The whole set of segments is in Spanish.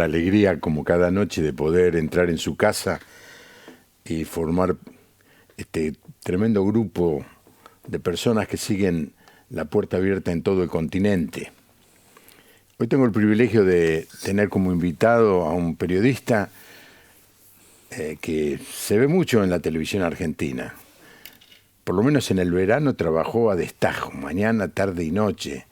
la alegría, como cada noche, de poder entrar en su casa y formar este tremendo grupo de personas que siguen la puerta abierta en todo el continente. Hoy tengo el privilegio de tener como invitado a un periodista que se ve mucho en la televisión argentina. Por lo menos en el verano trabajó a destajo, mañana, tarde y noche.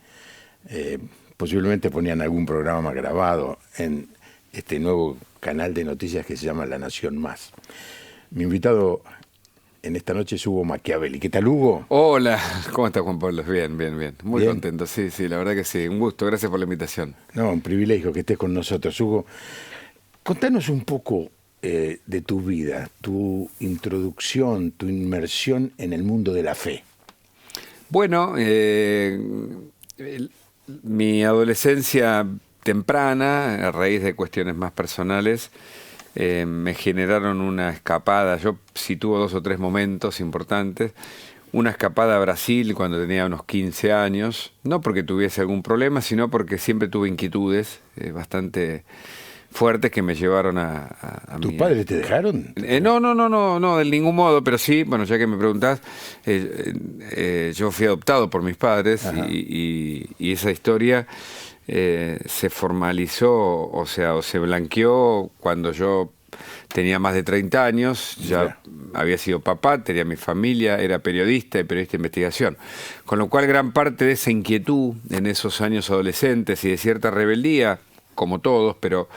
Posiblemente ponían algún programa grabado en este nuevo canal de noticias que se llama La Nación Más. Mi invitado en esta noche es Hugo Machiavelli. ¿Qué tal, Hugo? Hola, ¿cómo estás, Juan Pablo? Bien, bien, bien. Muy Bien. contento, sí, la verdad que sí. Un gusto, gracias por la invitación. No, un privilegio que estés con nosotros, Hugo. Contanos un poco de tu vida, tu introducción, tu inmersión en el mundo de la fe. Bueno, mi adolescencia temprana, a raíz de cuestiones más personales, me generaron una escapada. Yo sí tuve 2 o 3 momentos importantes. Una escapada a Brasil cuando tenía unos 15 años, no porque tuviese algún problema, sino porque siempre tuve inquietudes bastante fuertes que me llevaron a ¿Tus mi... padres te dejaron? No, de ningún modo, pero sí, bueno, ya que me preguntás, yo fui adoptado por mis padres y esa historia se formalizó, o sea, o se blanqueó cuando yo tenía más de 30 años, ya había sido papá, tenía mi familia, era periodista y periodista de investigación. Con lo cual gran parte de esa inquietud en esos años adolescentes y de cierta rebeldía, como todos, pero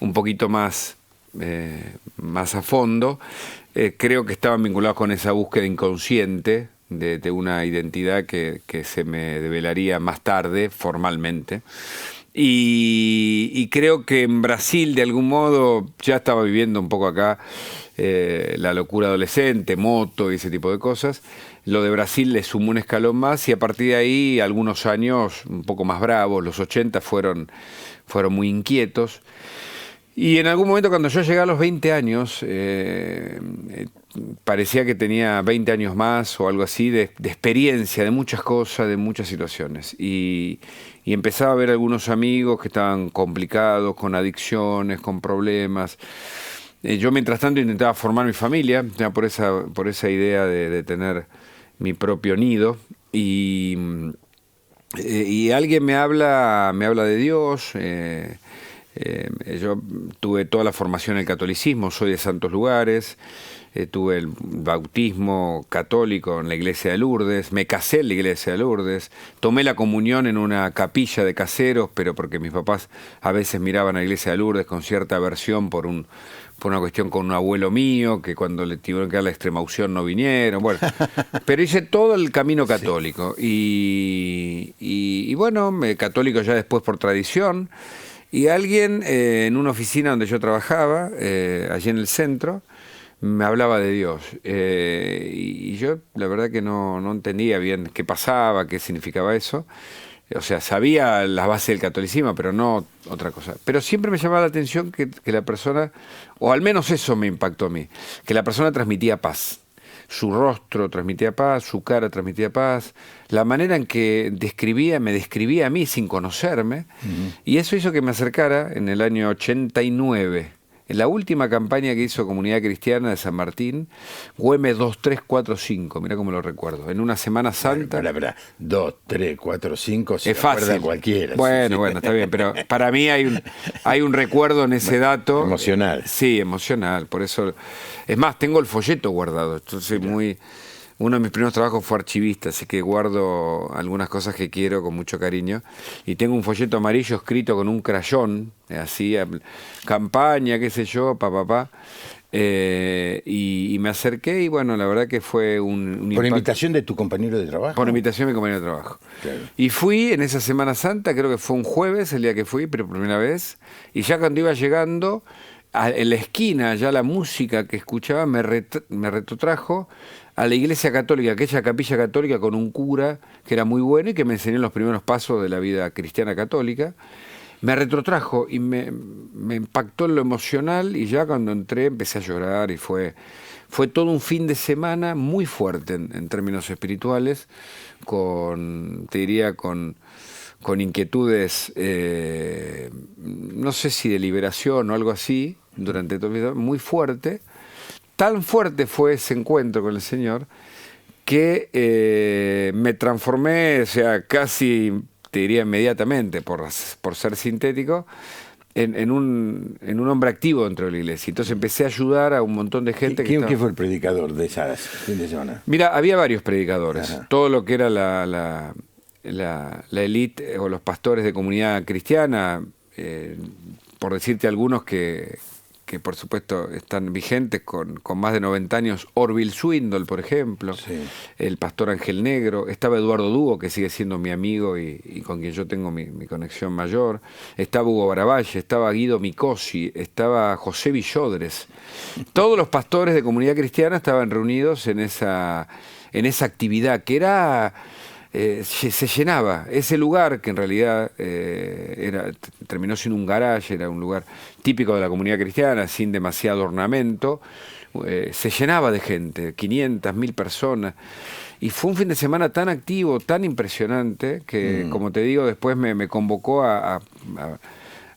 un poquito más a fondo, creo que estaban vinculados con esa búsqueda inconsciente de una identidad que se me develaría más tarde, formalmente. Y creo que en Brasil, de algún modo, ya estaba viviendo un poco acá la locura adolescente, moto y ese tipo de cosas. Lo de Brasil le sumó un escalón más y a partir de ahí algunos años un poco más bravos. Los 80 fueron muy inquietos. Y en algún momento cuando yo llegué a los 20 años, parecía que tenía 20 años más o algo así de experiencia, de muchas cosas, de muchas situaciones. Y empezaba a ver algunos amigos que estaban complicados, con adicciones, con problemas. Yo mientras tanto intentaba formar mi familia, ya por esa idea de tener mi propio nido. Y alguien me habla de Dios. Yo tuve toda la formación en el catolicismo, soy de Santos Lugares, tuve el bautismo católico en la iglesia de Lourdes, me casé en la iglesia de Lourdes, tomé la comunión en una capilla de caseros, pero porque mis papás a veces miraban a la iglesia de Lourdes con cierta aversión por una cuestión con un abuelo mío, que cuando le tuvieron que dar la extremaunción no vinieron, bueno, pero hice todo el camino católico, y bueno, católico ya después por tradición. Y alguien en una oficina donde yo trabajaba, allí en el centro, me hablaba de Dios. Y yo la verdad que no entendía bien qué pasaba, qué significaba eso. O sea, sabía las bases del catolicismo, pero no otra cosa. Pero siempre me llamaba la atención que la persona, o al menos eso me impactó a mí, que la persona transmitía paz. Su rostro transmitía paz, su cara transmitía paz, la manera en que me describía a mí sin conocerme, y eso hizo que me acercara en el año 89, en la última campaña que hizo Comunidad Cristiana de San Martín, Güemes 2345, mirá cómo lo recuerdo, en una Semana Santa. Espera, 2, 3, 4, 5, se Es lo acuerda fácil. cualquiera. Bueno, está bien, pero para mí hay un recuerdo en ese dato. Emocional. Sí, emocional, por eso. Es más, tengo el folleto guardado. Entonces, uno de mis primeros trabajos fue archivista, así que guardo algunas cosas que quiero con mucho cariño. Y tengo un folleto amarillo escrito con un crayón, así, campaña, qué sé yo, y me acerqué y bueno, la verdad que fue un ¿Por impacto. invitación de tu compañero de trabajo? Por invitación de mi compañero de trabajo. Claro. Y fui en esa Semana Santa, creo que fue un jueves el día que fui, pero por primera vez. Y ya cuando iba llegando, en la esquina, ya la música que escuchaba me retrotrajo a la iglesia católica, aquella capilla católica con un cura que era muy bueno y que me enseñó los primeros pasos de la vida cristiana católica. Me retrotrajo y me impactó en lo emocional, y ya cuando entré empecé a llorar y fue todo un fin de semana muy fuerte en términos espirituales, te diría con con inquietudes, no sé si de liberación o algo así, durante todo mi vida, muy fuerte. Tan fuerte fue ese encuentro con el Señor que me transformé, o sea, casi, te diría inmediatamente, por ser sintético, en un hombre activo dentro de la iglesia. Entonces empecé a ayudar a un montón de gente. ¿Quién fue el predicador de esas fin de semana? Mira, había varios predicadores. Ajá. Todo lo que era la élite o los pastores de comunidad cristiana, por decirte algunos que por supuesto están vigentes con más de 90 años, Orville Swindle, por ejemplo, Sí. el pastor Ángel Negro, estaba Eduardo Dúo, que sigue siendo mi amigo y con quien yo tengo mi conexión mayor, estaba Hugo Baravalle, estaba Guido Micosi, estaba José Villodres. Todos los pastores de comunidad cristiana estaban reunidos en esa actividad que era... se llenaba ese lugar, que en realidad terminó siendo un garage, era un lugar típico de la comunidad cristiana, sin demasiado ornamento, se llenaba de gente, 500, 1000 personas, y fue un fin de semana tan activo, tan impresionante, que como te digo, después me convocó a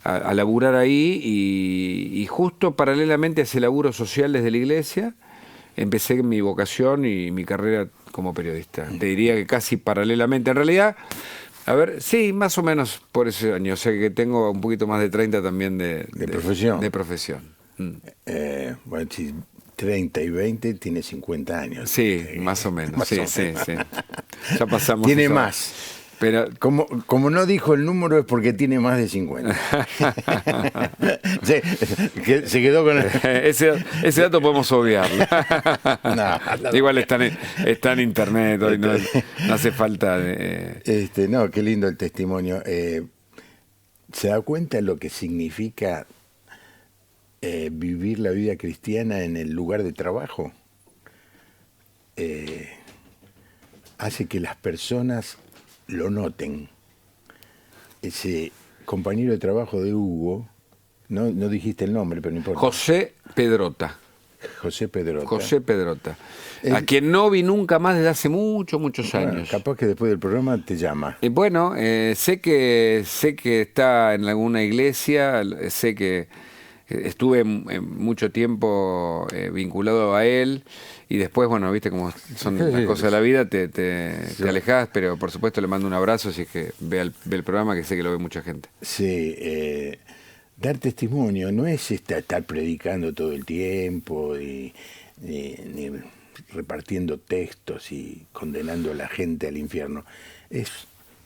laburar ahí, y justo paralelamente a ese laburo social desde la iglesia, empecé mi vocación y mi carrera como periodista. Te diría que casi paralelamente. En realidad, a ver, sí, más o menos por ese año. O sea que tengo un poquito más de 30 también de profesión. De profesión. Bueno, si 30 y 20 tiene 50 años. Sí, más o menos. Sí. Ya pasamos. Tiene eso. más. Pero Como no dijo el número es porque tiene más de 50. Se quedó con ese dato podemos obviarlo. No. Igual está en internet, hoy no hace falta. No, qué lindo el testimonio. ¿Se da cuenta de lo que significa vivir la vida cristiana en el lugar de trabajo? Hace que las personas lo noten. Ese compañero de trabajo de Hugo, no dijiste el nombre, pero no importa. José Pedrota. José Pedrota. José Pedrota. A quien no vi nunca más desde hace muchos Bueno, años. capaz que después del programa te llama. Bueno, sé que está en alguna iglesia, sé que estuve mucho tiempo vinculado a él, y después, bueno, viste cómo son las cosas de la vida, te alejás, pero por supuesto le mando un abrazo si es que ve el programa, que sé que lo ve mucha gente. Sí, dar testimonio no es estar predicando todo el tiempo ni repartiendo textos y condenando a la gente al infierno. Es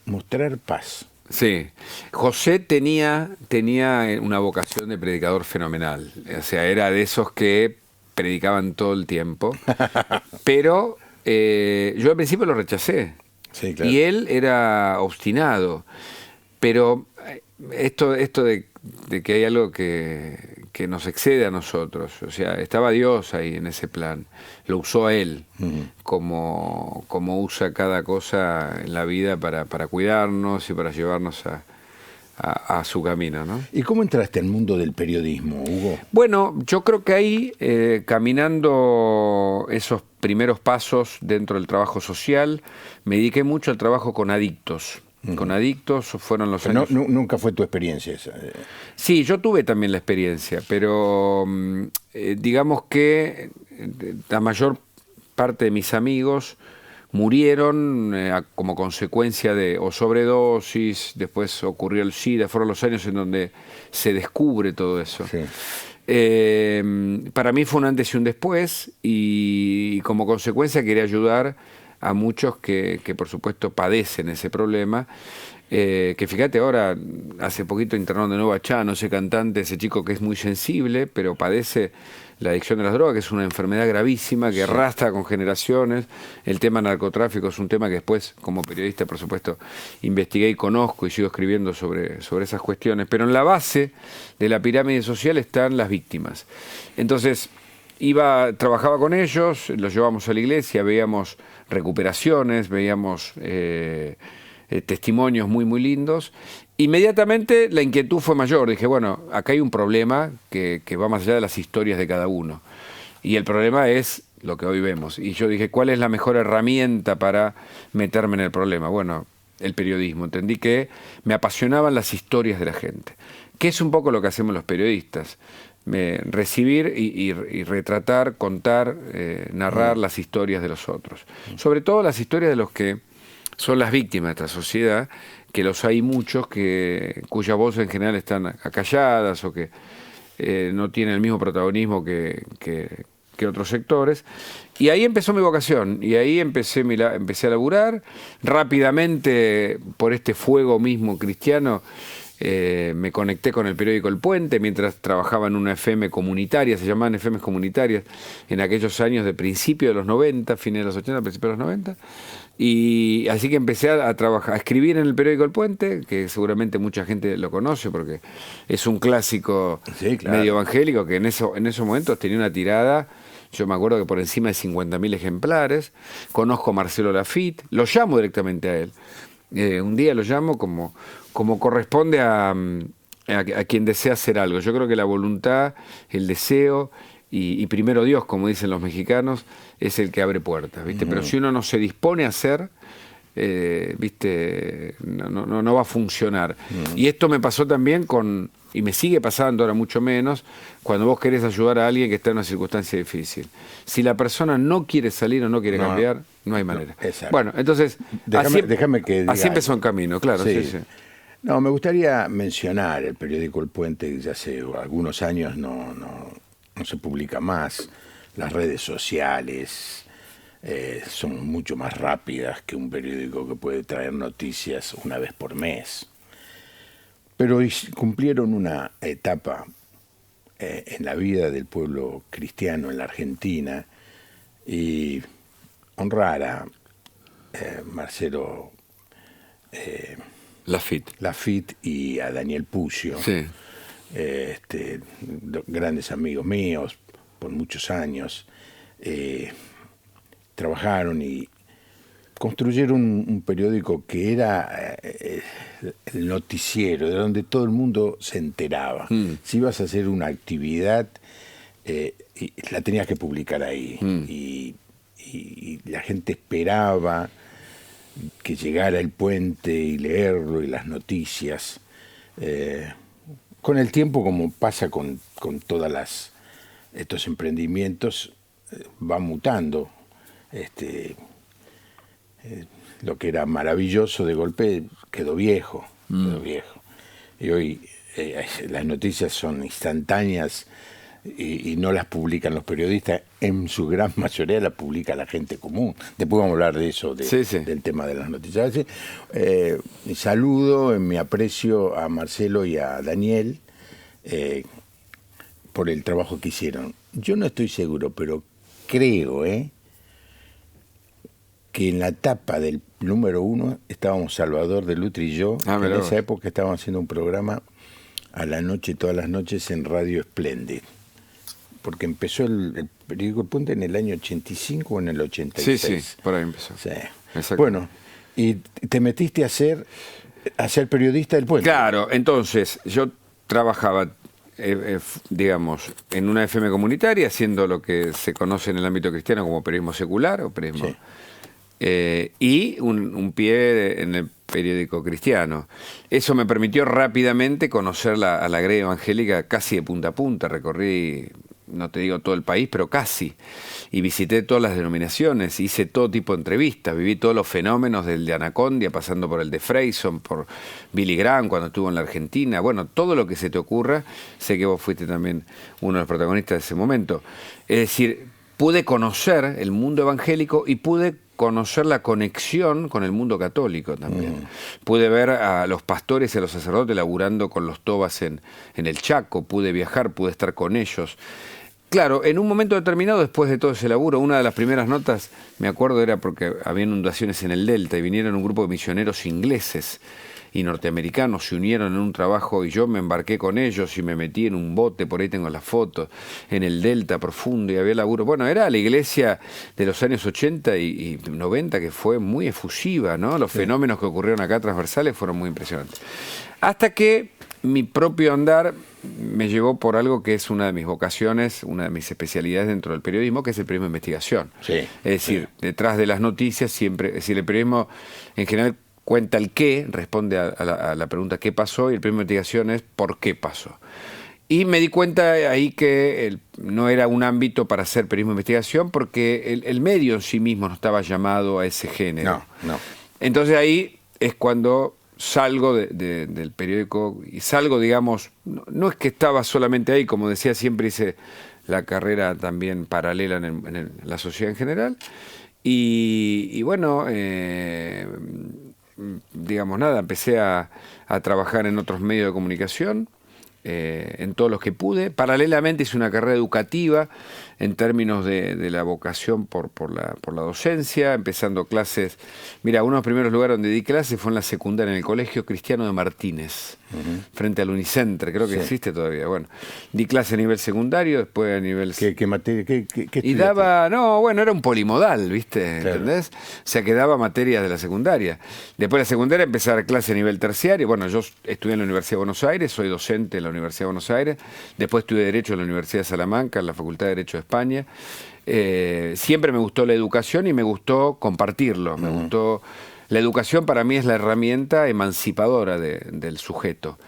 mostrar paz. Sí, José tenía una vocación de predicador fenomenal, o sea, era de esos que predicaban todo el tiempo, pero yo al principio lo rechacé, Sí, claro. y él era obstinado, pero esto de que hay algo que nos excede a nosotros, o sea, estaba Dios ahí en ese plan, lo usó a él, como usa cada cosa en la vida para cuidarnos y para llevarnos a su camino, ¿no? ¿Y cómo entraste al mundo del periodismo, Hugo? Bueno, yo creo que ahí, caminando esos primeros pasos dentro del trabajo social, me dediqué mucho al trabajo con adictos. Con adictos fueron los Pero años... nunca fue tu experiencia esa. Sí, yo tuve también la experiencia, pero digamos que la mayor parte de mis amigos murieron como consecuencia de o sobredosis, después ocurrió el SIDA, fueron los años en donde se descubre todo eso. Sí. Para mí fue un antes y un después, y como consecuencia quería ayudar a muchos que por supuesto padecen ese problema, que fíjate ahora, hace poquito internaron de nuevo a Chano, ese cantante, ese chico que es muy sensible, pero padece la adicción de las drogas, que es una enfermedad gravísima que arrastra con generaciones. El tema narcotráfico es un tema que después, como periodista, por supuesto, investigué y conozco y sigo escribiendo sobre esas cuestiones, pero en la base de la pirámide social están las víctimas. Entonces, trabajaba con ellos, los llevamos a la iglesia, veíamos recuperaciones, veíamos testimonios muy, muy lindos. Inmediatamente la inquietud fue mayor. Dije, bueno, acá hay un problema que va más allá de las historias de cada uno. Y el problema es lo que hoy vemos. Y yo dije, ¿cuál es la mejor herramienta para meterme en el problema? Bueno, el periodismo. Entendí que me apasionaban las historias de la gente, que es un poco lo que hacemos los periodistas. Recibir y retratar, contar, narrar las historias de los otros. Sobre todo las historias de los que son las víctimas de esta sociedad, que los hay muchos cuyas voces en general están acalladas o que no tienen el mismo protagonismo que otros sectores. Y ahí empezó mi vocación, y ahí empecé a laburar. Rápidamente, por este fuego mismo cristiano, me conecté con el periódico El Puente mientras trabajaba en una FM comunitaria, se llamaban FM comunitarias, en aquellos años de principio de los 90, fines de los 80, principios de los 90. Y así que empecé a trabajar, a escribir en el periódico El Puente, que seguramente mucha gente lo conoce porque es un clásico, sí, claro, medio evangélico, que en esos momentos tenía una tirada, yo me acuerdo que por encima de 50.000 ejemplares. Conozco a Marcelo Lafitte, lo llamo directamente a él. Un día lo llamo como corresponde a quien desea hacer algo. Yo creo que la voluntad, el deseo y primero Dios, como dicen los mexicanos, es el que abre puertas, ¿viste? Pero si uno no se dispone a hacer, ¿viste? No va a funcionar. Y esto me pasó también y me sigue pasando ahora mucho menos, cuando vos querés ayudar a alguien que está en una circunstancia difícil. Si la persona no quiere salir o no quiere cambiar, no hay manera. Bueno, entonces, déjame que diga así empezó el camino, claro. Sí. Sí. No, me gustaría mencionar el periódico El Puente, que ya hace algunos años no se publica más. Las redes sociales son mucho más rápidas que un periódico que puede traer noticias una vez por mes. Pero cumplieron una etapa en la vida del pueblo cristiano en la Argentina, y honrar a Marcelo Lafitte y a Daniel Puccio, sí, grandes amigos míos por muchos años, trabajaron y construyeron un periódico que era el noticiero, de donde todo el mundo se enteraba. Si ibas a hacer una actividad, la tenías que publicar ahí. Y la gente esperaba que llegara El Puente y leerlo, y las noticias. Con el tiempo, como pasa con todas estos emprendimientos, va mutando. Lo que era maravilloso de golpe quedó viejo. Y hoy las noticias son instantáneas y no las publican los periodistas, en su gran mayoría las publica la gente común. Después vamos a hablar de eso, del tema de las noticias. Mi saludo, mi aprecio a Marcelo y a Daniel por el trabajo que hicieron. Yo no estoy seguro, pero creo que en la tapa del número 1 estábamos Salvador de Lutri y yo. En esa época estábamos haciendo un programa a la noche, todas las noches, en Radio Splendid, porque empezó el periódico El Puente en el año 85 o en el 86. Sí, por ahí empezó. Sí. Bueno, y te metiste a ser periodista del Puente. Claro, entonces yo trabajaba, digamos, en una FM comunitaria, haciendo lo que se conoce en el ámbito cristiano como periodismo secular o periodismo... Sí. Y un pie en el periódico cristiano. Eso me permitió rápidamente conocer a la grey evangélica casi de punta a punta. Recorrí, no te digo todo el país, pero casi. Y visité todas las denominaciones, hice todo tipo de entrevistas, viví todos los fenómenos del de Anacondia, pasando por el de Freyson, por Billy Graham cuando estuvo en la Argentina. Bueno, todo lo que se te ocurra. Sé que vos fuiste también uno de los protagonistas de ese momento. Es decir, pude conocer el mundo evangélico y pude conocer la conexión con el mundo católico también. Pude ver a los pastores y a los sacerdotes laburando con los tobas en el Chaco, pude viajar, pude estar con ellos. Claro, en un momento determinado, después de todo ese laburo, una de las primeras notas, me acuerdo, era porque había inundaciones en el Delta y vinieron un grupo de misioneros ingleses y norteamericanos, se unieron en un trabajo y yo me embarqué con ellos y me metí en un bote, por ahí tengo las fotos, en el Delta profundo, y había laburo. Bueno, era la iglesia de los años 80 y 90 que fue muy efusiva, ¿no? Los fenómenos que ocurrieron acá transversales fueron muy impresionantes. Hasta que mi propio andar me llevó por algo que es una de mis vocaciones, una de mis especialidades dentro del periodismo, que es el periodismo de investigación. Es decir, detrás de las noticias siempre, es decir, el periodismo en general, cuenta el qué, responde a la pregunta ¿qué pasó? Y el periodismo de investigación es ¿por qué pasó? Y me di cuenta ahí que no era un ámbito para hacer periodismo de investigación porque el medio en sí mismo no estaba llamado a ese género. No. Entonces ahí es cuando salgo del periódico y salgo, digamos, no es que estaba solamente ahí, como decía, siempre hice la carrera también paralela en la sociedad en general. Y bueno, digamos nada, empecé a trabajar en otros medios de comunicación, en todos los que pude. Paralelamente hice una carrera educativa en términos de la vocación por la docencia, empezando clases. Mira, uno de los primeros lugares donde di clases fue en la secundaria, en el Colegio Cristiano de Martínez, frente al Unicenter, creo que existe todavía. Bueno, di clases a nivel secundario, después a nivel... ¿Qué materia? ¿Qué Y estudiaste? daba, no, bueno, era un polimodal, ¿viste? Claro. ¿Entendés? O sea, que daba materias de la secundaria. Después de la secundaria empecé a dar clase a nivel terciario. Bueno, yo estudié en la Universidad de Buenos Aires, soy docente en la Universidad de Buenos Aires. Después estudié Derecho en la Universidad de Salamanca, en la Facultad de Derecho de España. Siempre me gustó la educación y me gustó compartirlo. Me gustó... La educación para mí es la herramienta emancipadora del sujeto.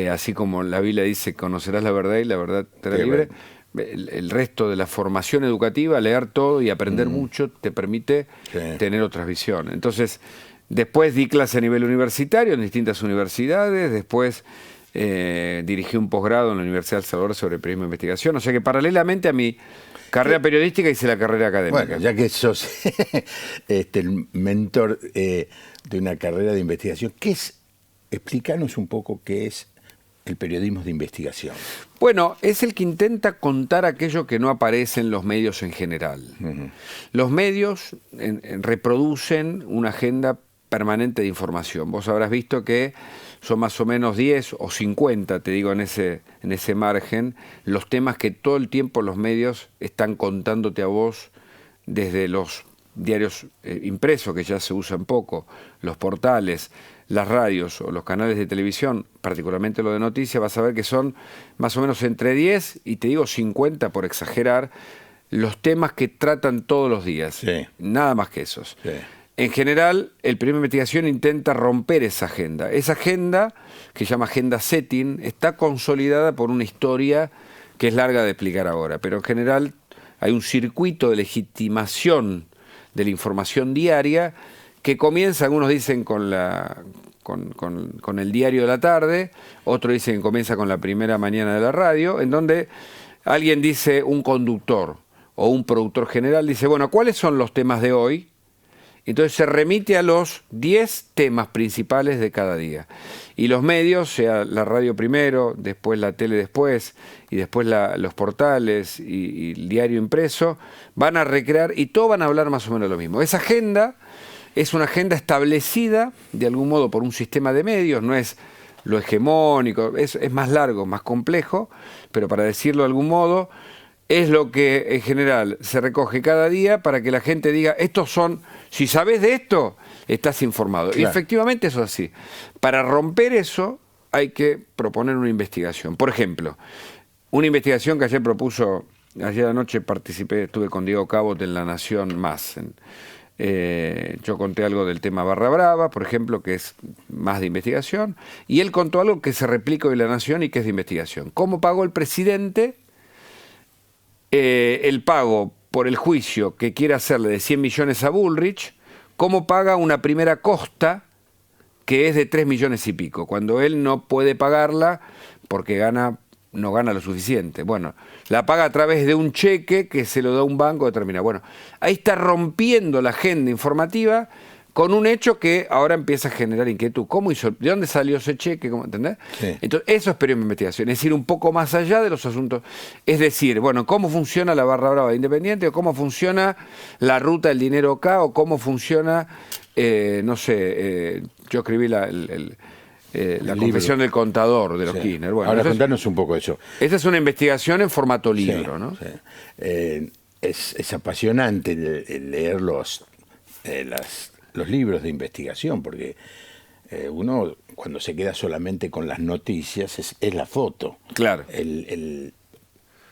Así como la Biblia dice, conocerás la verdad y la verdad te hará libre. El resto de la formación educativa, leer todo y aprender mucho, te permite tener otras visiones. Entonces, después di clase a nivel universitario en distintas universidades, después dirigí un posgrado en la Universidad de El Salvador sobre periodismo de investigación, o sea que paralelamente a mi carrera periodística hice la carrera académica. Bueno, ya que sos el mentor de una carrera de investigación, explícanos un poco qué es el periodismo de investigación. Bueno, es el que intenta contar aquello que no aparece en los medios en general. Los medios reproducen una agenda permanente de información. Vos habrás visto que son más o menos 10 o 50, te digo, en ese margen, los temas que todo el tiempo los medios están contándote a vos, desde los diarios impresos, que ya se usan poco, los portales, las radios o los canales de televisión, particularmente lo de noticias, vas a ver que son más o menos entre 10 y te digo 50 por exagerar, los temas que tratan todos los días. Sí. Nada más que esos. Sí. En general, el periodismo de investigación intenta romper esa agenda. Esa agenda, que se llama agenda setting, está consolidada por una historia que es larga de explicar ahora, pero en general hay un circuito de legitimación de la información diaria que comienza, algunos dicen con el diario de la tarde, otros dicen que comienza con la primera mañana de la radio, en donde alguien dice, un conductor o un productor general dice, bueno, ¿cuáles son los temas de hoy? Entonces se remite a los 10 temas principales de cada día. Y los medios, sea la radio primero, después la tele después, y después los portales y el diario impreso, van a recrear y todos van a hablar más o menos lo mismo. Esa agenda es una agenda establecida de algún modo por un sistema de medios, no es lo hegemónico, es más largo, más complejo, pero para decirlo de algún modo, es lo que en general se recoge cada día para que la gente diga, estos son, si sabes de esto, estás informado. Claro. Y efectivamente eso es así. Para romper eso hay que proponer una investigación. Por ejemplo, una investigación que ayer anoche participé, estuve con Diego Cabot en La Nación Más. Yo conté algo del tema Barra Brava, por ejemplo, que es más de investigación, y él contó algo que se replica hoy en La Nación y que es de investigación. ¿Cómo pagó el presidente el pago por el juicio que quiere hacerle de 100 millones a Bullrich? ¿Cómo paga una primera costa que es de 3 millones y pico, cuando él no puede pagarla porque no gana lo suficiente? Bueno, la paga a través de un cheque que se lo da un banco determinado. Bueno, ahí está rompiendo la agenda informativa con un hecho que ahora empieza a generar inquietud. ¿Cómo hizo? ¿De dónde salió ese cheque? ¿Entendés? Sí. Entonces, eso es periodismo de investigación, es ir un poco más allá de los asuntos. Es decir, bueno, ¿cómo funciona la Barra Brava de Independiente? ¿O cómo funciona la ruta del dinero acá? ¿O cómo funciona, no sé, yo escribí la confesión del contador de los Kirchner? Bueno, ahora contanos un poco eso. Esa es una investigación en formato libro, ¿no? Sí. Es apasionante leer los libros de investigación, porque uno cuando se queda solamente con las noticias es la foto. Claro.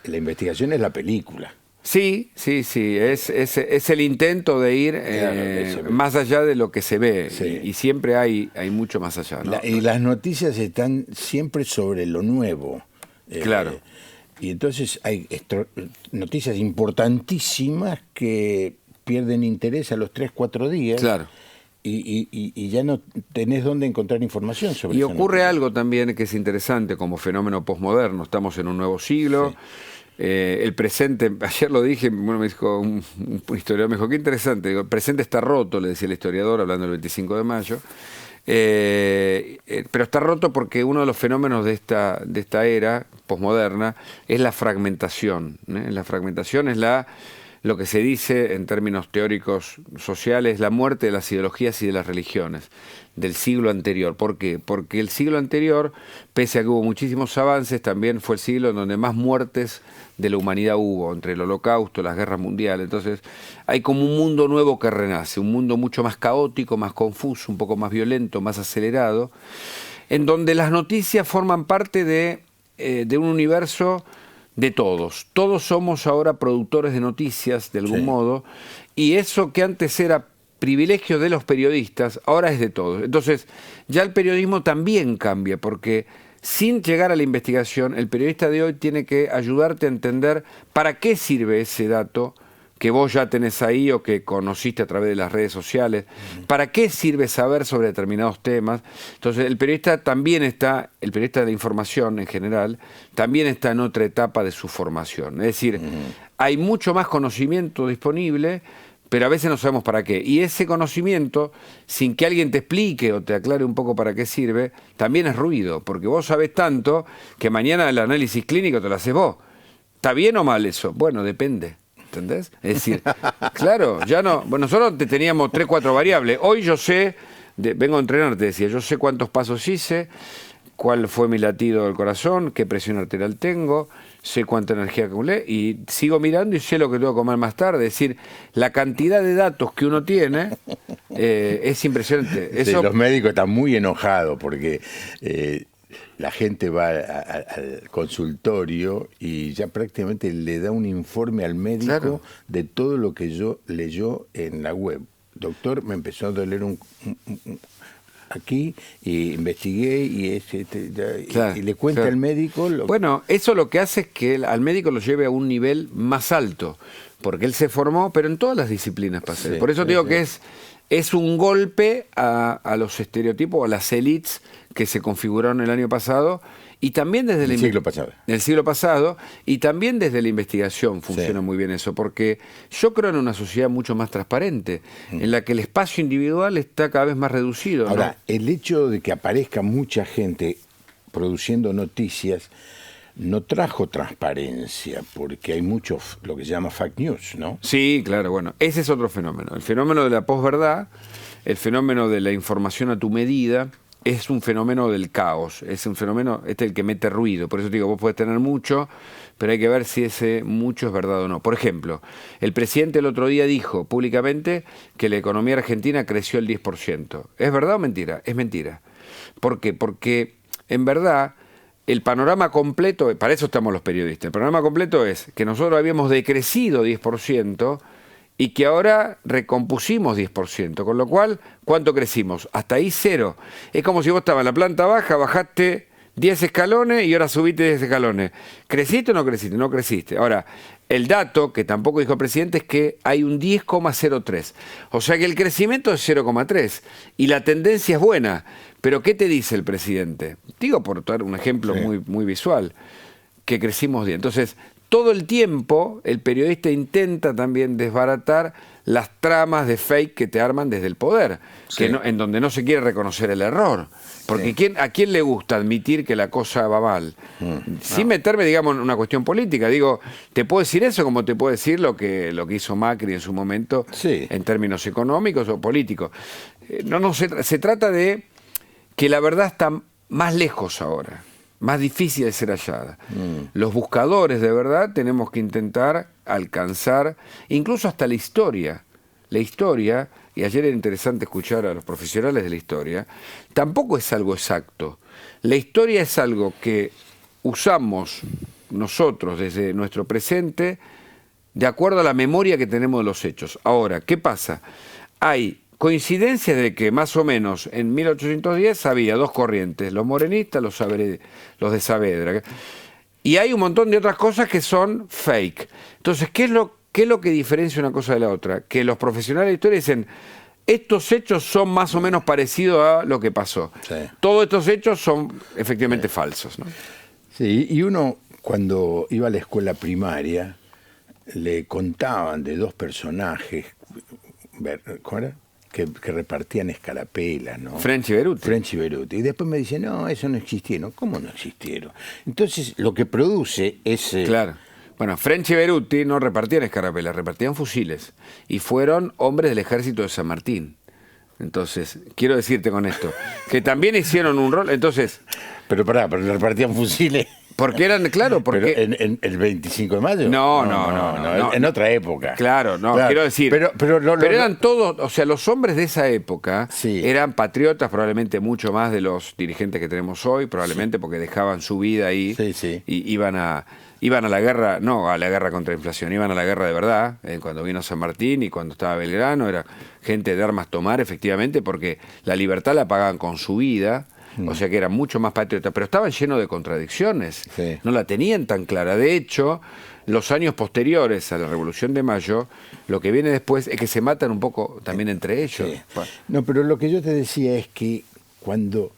La investigación es la película. Sí, es el intento de ir más allá de lo que se ve, Sí. y siempre hay mucho más allá, ¿no? Y las noticias están siempre sobre lo nuevo. Claro. Y entonces hay noticias importantísimas que pierden interés a los 3, 4 días. Claro. Y ya no tenés dónde encontrar información sobre Y esa ocurre noticia. algo también que es interesante como fenómeno posmoderno. Estamos en un nuevo siglo. Sí. El presente, ayer lo dije, bueno, me dijo un historiador, me dijo, qué interesante. Digo, el presente está roto, le decía el historiador, hablando del 25 de mayo. Pero está roto porque uno de los fenómenos de esta era posmoderna es la fragmentación. La fragmentación es lo que se dice en términos teóricos sociales, la muerte de las ideologías y de las religiones del siglo anterior. ¿Por qué? Porque el siglo anterior, pese a que hubo muchísimos avances, también fue el siglo en donde más muertes de la humanidad hubo, entre el Holocausto, las guerras mundiales. Entonces hay como un mundo nuevo que renace, un mundo mucho más caótico, más confuso, un poco más violento, más acelerado, en donde las noticias forman parte de un universo de todos. Todos somos ahora productores de noticias, de algún Sí. modo, y eso que antes era privilegio de los periodistas, ahora es de todos. Entonces, ya el periodismo también cambia, porque sin llegar a la investigación, el periodista de hoy tiene que ayudarte a entender para qué sirve ese dato que vos ya tenés ahí o que conociste a través de las redes sociales, para qué sirve saber sobre determinados temas. Entonces el periodista el periodista de la información en general, también está en otra etapa de su formación. Es decir, hay mucho más conocimiento disponible, pero a veces no sabemos para qué. Y ese conocimiento, sin que alguien te explique o te aclare un poco para qué sirve, también es ruido, porque vos sabés tanto que mañana el análisis clínico te lo haces vos. ¿Está bien o mal eso? Bueno, depende. ¿Entendés? Es decir, claro, ya no. Bueno, nosotros teníamos 3, 4 variables. Hoy yo sé, vengo a entrenar, te decía, yo sé cuántos pasos hice, cuál fue mi latido del corazón, qué presión arterial tengo, sé cuánta energía acumulé y sigo mirando y sé lo que tengo que comer más tarde. Es decir, la cantidad de datos que uno tiene es impresionante. Sí, Eso, los médicos están muy enojados porque la gente va al consultorio y ya prácticamente le da un informe al médico Claro. de todo lo que leyó en la web. Doctor, me empezó a doler aquí y investigué Claro, y le cuenta claro. al médico Bueno, eso lo que hace es que al médico lo lleve a un nivel más alto, porque él se formó, pero en todas las disciplinas pasa. Sí, Por eso sí, digo sí. que es un golpe a los estereotipos, a las élites que se configuraron el año pasado, y también desde el siglo pasado. el siglo pasado, y también desde la investigación funciona Sí. muy bien eso, porque yo creo en una sociedad mucho más transparente, en la que el espacio individual está cada vez más reducido, ¿no? Ahora, el hecho de que aparezca mucha gente produciendo noticias no trajo transparencia, porque hay mucho lo que se llama fake news, ¿no? Sí, claro, bueno, ese es otro fenómeno. El fenómeno de la posverdad, el fenómeno de la información a tu medida, es un fenómeno del caos, es un fenómeno, este es el que mete ruido. Por eso te digo, vos podés tener mucho, pero hay que ver si ese mucho es verdad o no. Por ejemplo, el presidente el otro día dijo públicamente que la economía argentina creció el 10%. ¿Es verdad o mentira? Es mentira. ¿Por qué? Porque en verdad el panorama completo, para eso estamos los periodistas, el panorama completo es que nosotros habíamos decrecido 10% y que ahora recompusimos 10%, con lo cual, ¿cuánto crecimos? Hasta ahí 0. Es como si vos estabas en la planta baja, bajaste 10 escalones y ahora subiste 10 escalones. ¿Creciste o no creciste? No creciste. Ahora, el dato, que tampoco dijo el presidente, es que hay un 10,03. O sea que el crecimiento es 0,3 y la tendencia es buena. Pero ¿qué te dice el presidente? Digo, por dar un ejemplo Sí. muy visual, que crecimos 10. Entonces, todo el tiempo el periodista intenta también desbaratar las tramas de fake que te arman desde el poder, Sí. en donde no se quiere reconocer el error. Porque Sí. ¿a quién le gusta admitir que la cosa va mal? Sin meterme, digamos, en una cuestión política. Digo, te puedo decir eso como te puedo decir lo que hizo Macri en su momento, Sí. en términos económicos o políticos. Se trata de que la verdad está más lejos ahora, más difícil de ser hallada. Los buscadores de verdad tenemos que intentar alcanzar incluso hasta la historia. La historia, y ayer era interesante escuchar a los profesionales de la historia, tampoco es algo exacto. La historia es algo que usamos nosotros desde nuestro presente de acuerdo a la memoria que tenemos de los hechos. Ahora, ¿qué pasa? Hay coincidencias de que más o menos en 1810 había dos corrientes, los morenistas, los de Saavedra. Y hay un montón de otras cosas que son fake. Entonces, ¿qué es lo que diferencia una cosa de la otra? Que los profesionales de la historia dicen, estos hechos son más o menos parecidos a lo que pasó. Sí. Todos estos hechos son efectivamente falsos, ¿no? Sí, y uno cuando iba a la escuela primaria le contaban de dos personajes, ¿cómo era? Que repartían escarapelas, ¿no? French y Beruti. French y Beruti. Y después me dicen, no, eso no existieron. ¿Cómo no existieron? Entonces, lo que produce es... Claro. Bueno, French y Beruti no repartían escarapelas, repartían fusiles. Y fueron hombres del ejército de San Martín. Entonces, quiero decirte con esto, que también hicieron un rol. Entonces... Pero repartían fusiles... Porque eran, claro, porque... ¿Pero en el 25 de mayo? No. En otra época. Claro, quiero decir... Pero eran todos, o sea, los hombres de esa época eran patriotas, probablemente mucho más de los dirigentes que tenemos hoy, probablemente porque dejaban su vida ahí y iban a la guerra, no a la guerra contra la inflación, iban a la guerra de verdad, cuando vino San Martín y cuando estaba Belgrano, era gente de armas tomar, efectivamente, porque la libertad la pagaban con su vida. O sea que eran mucho más patriotas, pero estaban llenos de contradicciones. Sí. No la tenían tan clara. De hecho, los años posteriores a la Revolución de Mayo, lo que viene después es que se matan un poco también entre ellos. Sí. No, pero lo que yo te decía es que cuando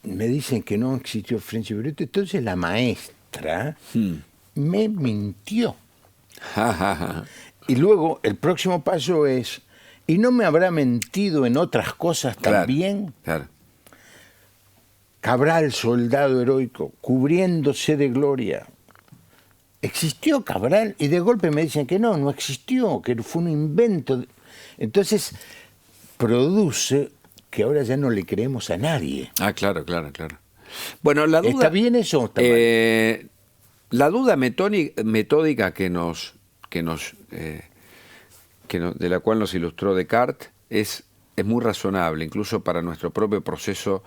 me dicen que no existió French y Beruti, entonces la maestra me mintió. Y luego el próximo paso es, ¿y no me habrá mentido en otras cosas también? Claro. Cabral, soldado heroico, cubriéndose de gloria. ¿Existió Cabral? Y de golpe me dicen que no existió, que fue un invento. Entonces, produce que ahora ya no le creemos a nadie. Claro. Bueno, la duda... ¿Está bien eso o está mal? La duda metódica de la cual nos ilustró Descartes es muy razonable, incluso para nuestro propio proceso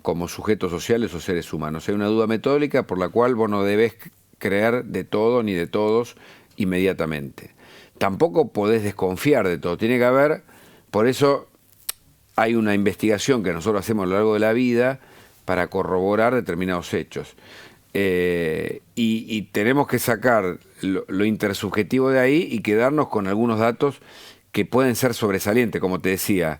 como sujetos sociales o seres humanos. Hay una duda metódica por la cual vos no debés creer de todo ni de todos inmediatamente. Tampoco podés desconfiar de todo. Tiene que haber, por eso hay una investigación que nosotros hacemos a lo largo de la vida para corroborar determinados hechos. Y tenemos que sacar lo intersubjetivo de ahí y quedarnos con algunos datos que pueden ser sobresalientes, como te decía.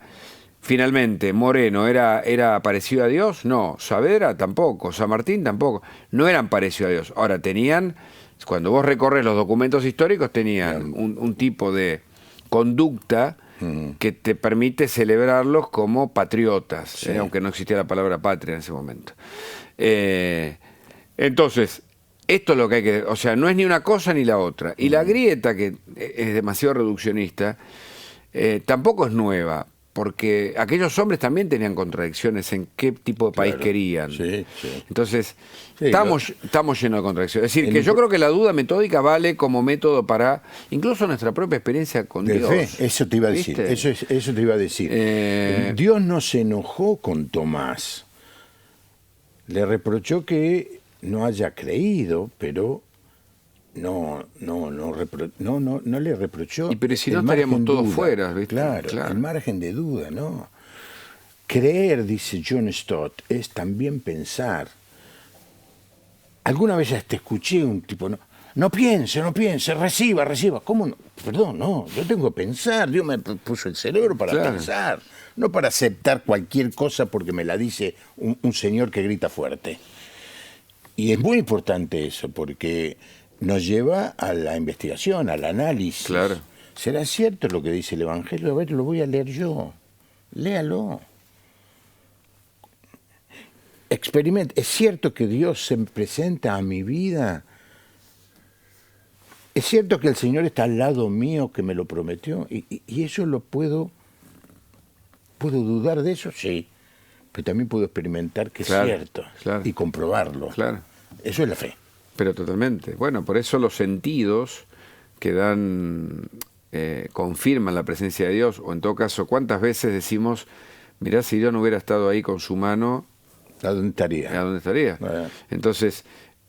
Finalmente, Moreno era parecido a Dios, no. Saavedra tampoco, San Martín tampoco. No eran parecidos a Dios. Ahora, cuando vos recorres los documentos históricos, tenían un tipo de conducta que te permite celebrarlos como patriotas, aunque no existía la palabra patria en ese momento. Entonces, esto es lo que hay que... O sea, no es ni una cosa ni la otra. Y la grieta, que es demasiado reduccionista, tampoco es nueva, porque aquellos hombres también tenían contradicciones en qué tipo de país querían. Sí. Entonces, estamos llenos de contradicciones. Es decir, que yo creo que la duda metódica vale como método para incluso nuestra propia experiencia con Dios. Fe, eso te iba a decir. Eso te iba a decir. Dios no se enojó con Tomás. Le reprochó que no haya creído, pero no le reprochó. Pero si no estaríamos todos fuera, ¿viste? Claro, el margen de duda, ¿no? Creer, dice John Stott, es también pensar. Alguna vez te escuché un tipo, no piense, reciba. ¿Cómo no? Perdón, no, yo tengo que pensar. Dios me puso el cerebro para pensar, no para aceptar cualquier cosa porque me la dice un señor que grita fuerte. Y es muy importante eso, porque nos lleva a la investigación, al análisis. Claro. ¿Será cierto lo que dice el Evangelio? A ver, lo voy a leer yo. Léalo. Experimente. ¿Es cierto que Dios se presenta a mi vida? ¿Es cierto que el Señor está al lado mío, que me lo prometió? ¿Y eso lo puedo dudar de eso? Sí. Pero también puedo experimentar que es cierto y comprobarlo. Claro. Eso es la fe. Pero totalmente. Bueno, por eso los sentidos que confirman la presencia de Dios, o en todo caso, ¿cuántas veces decimos, mirá, si Dios no hubiera estado ahí con su mano, ¿a dónde estaría? Entonces,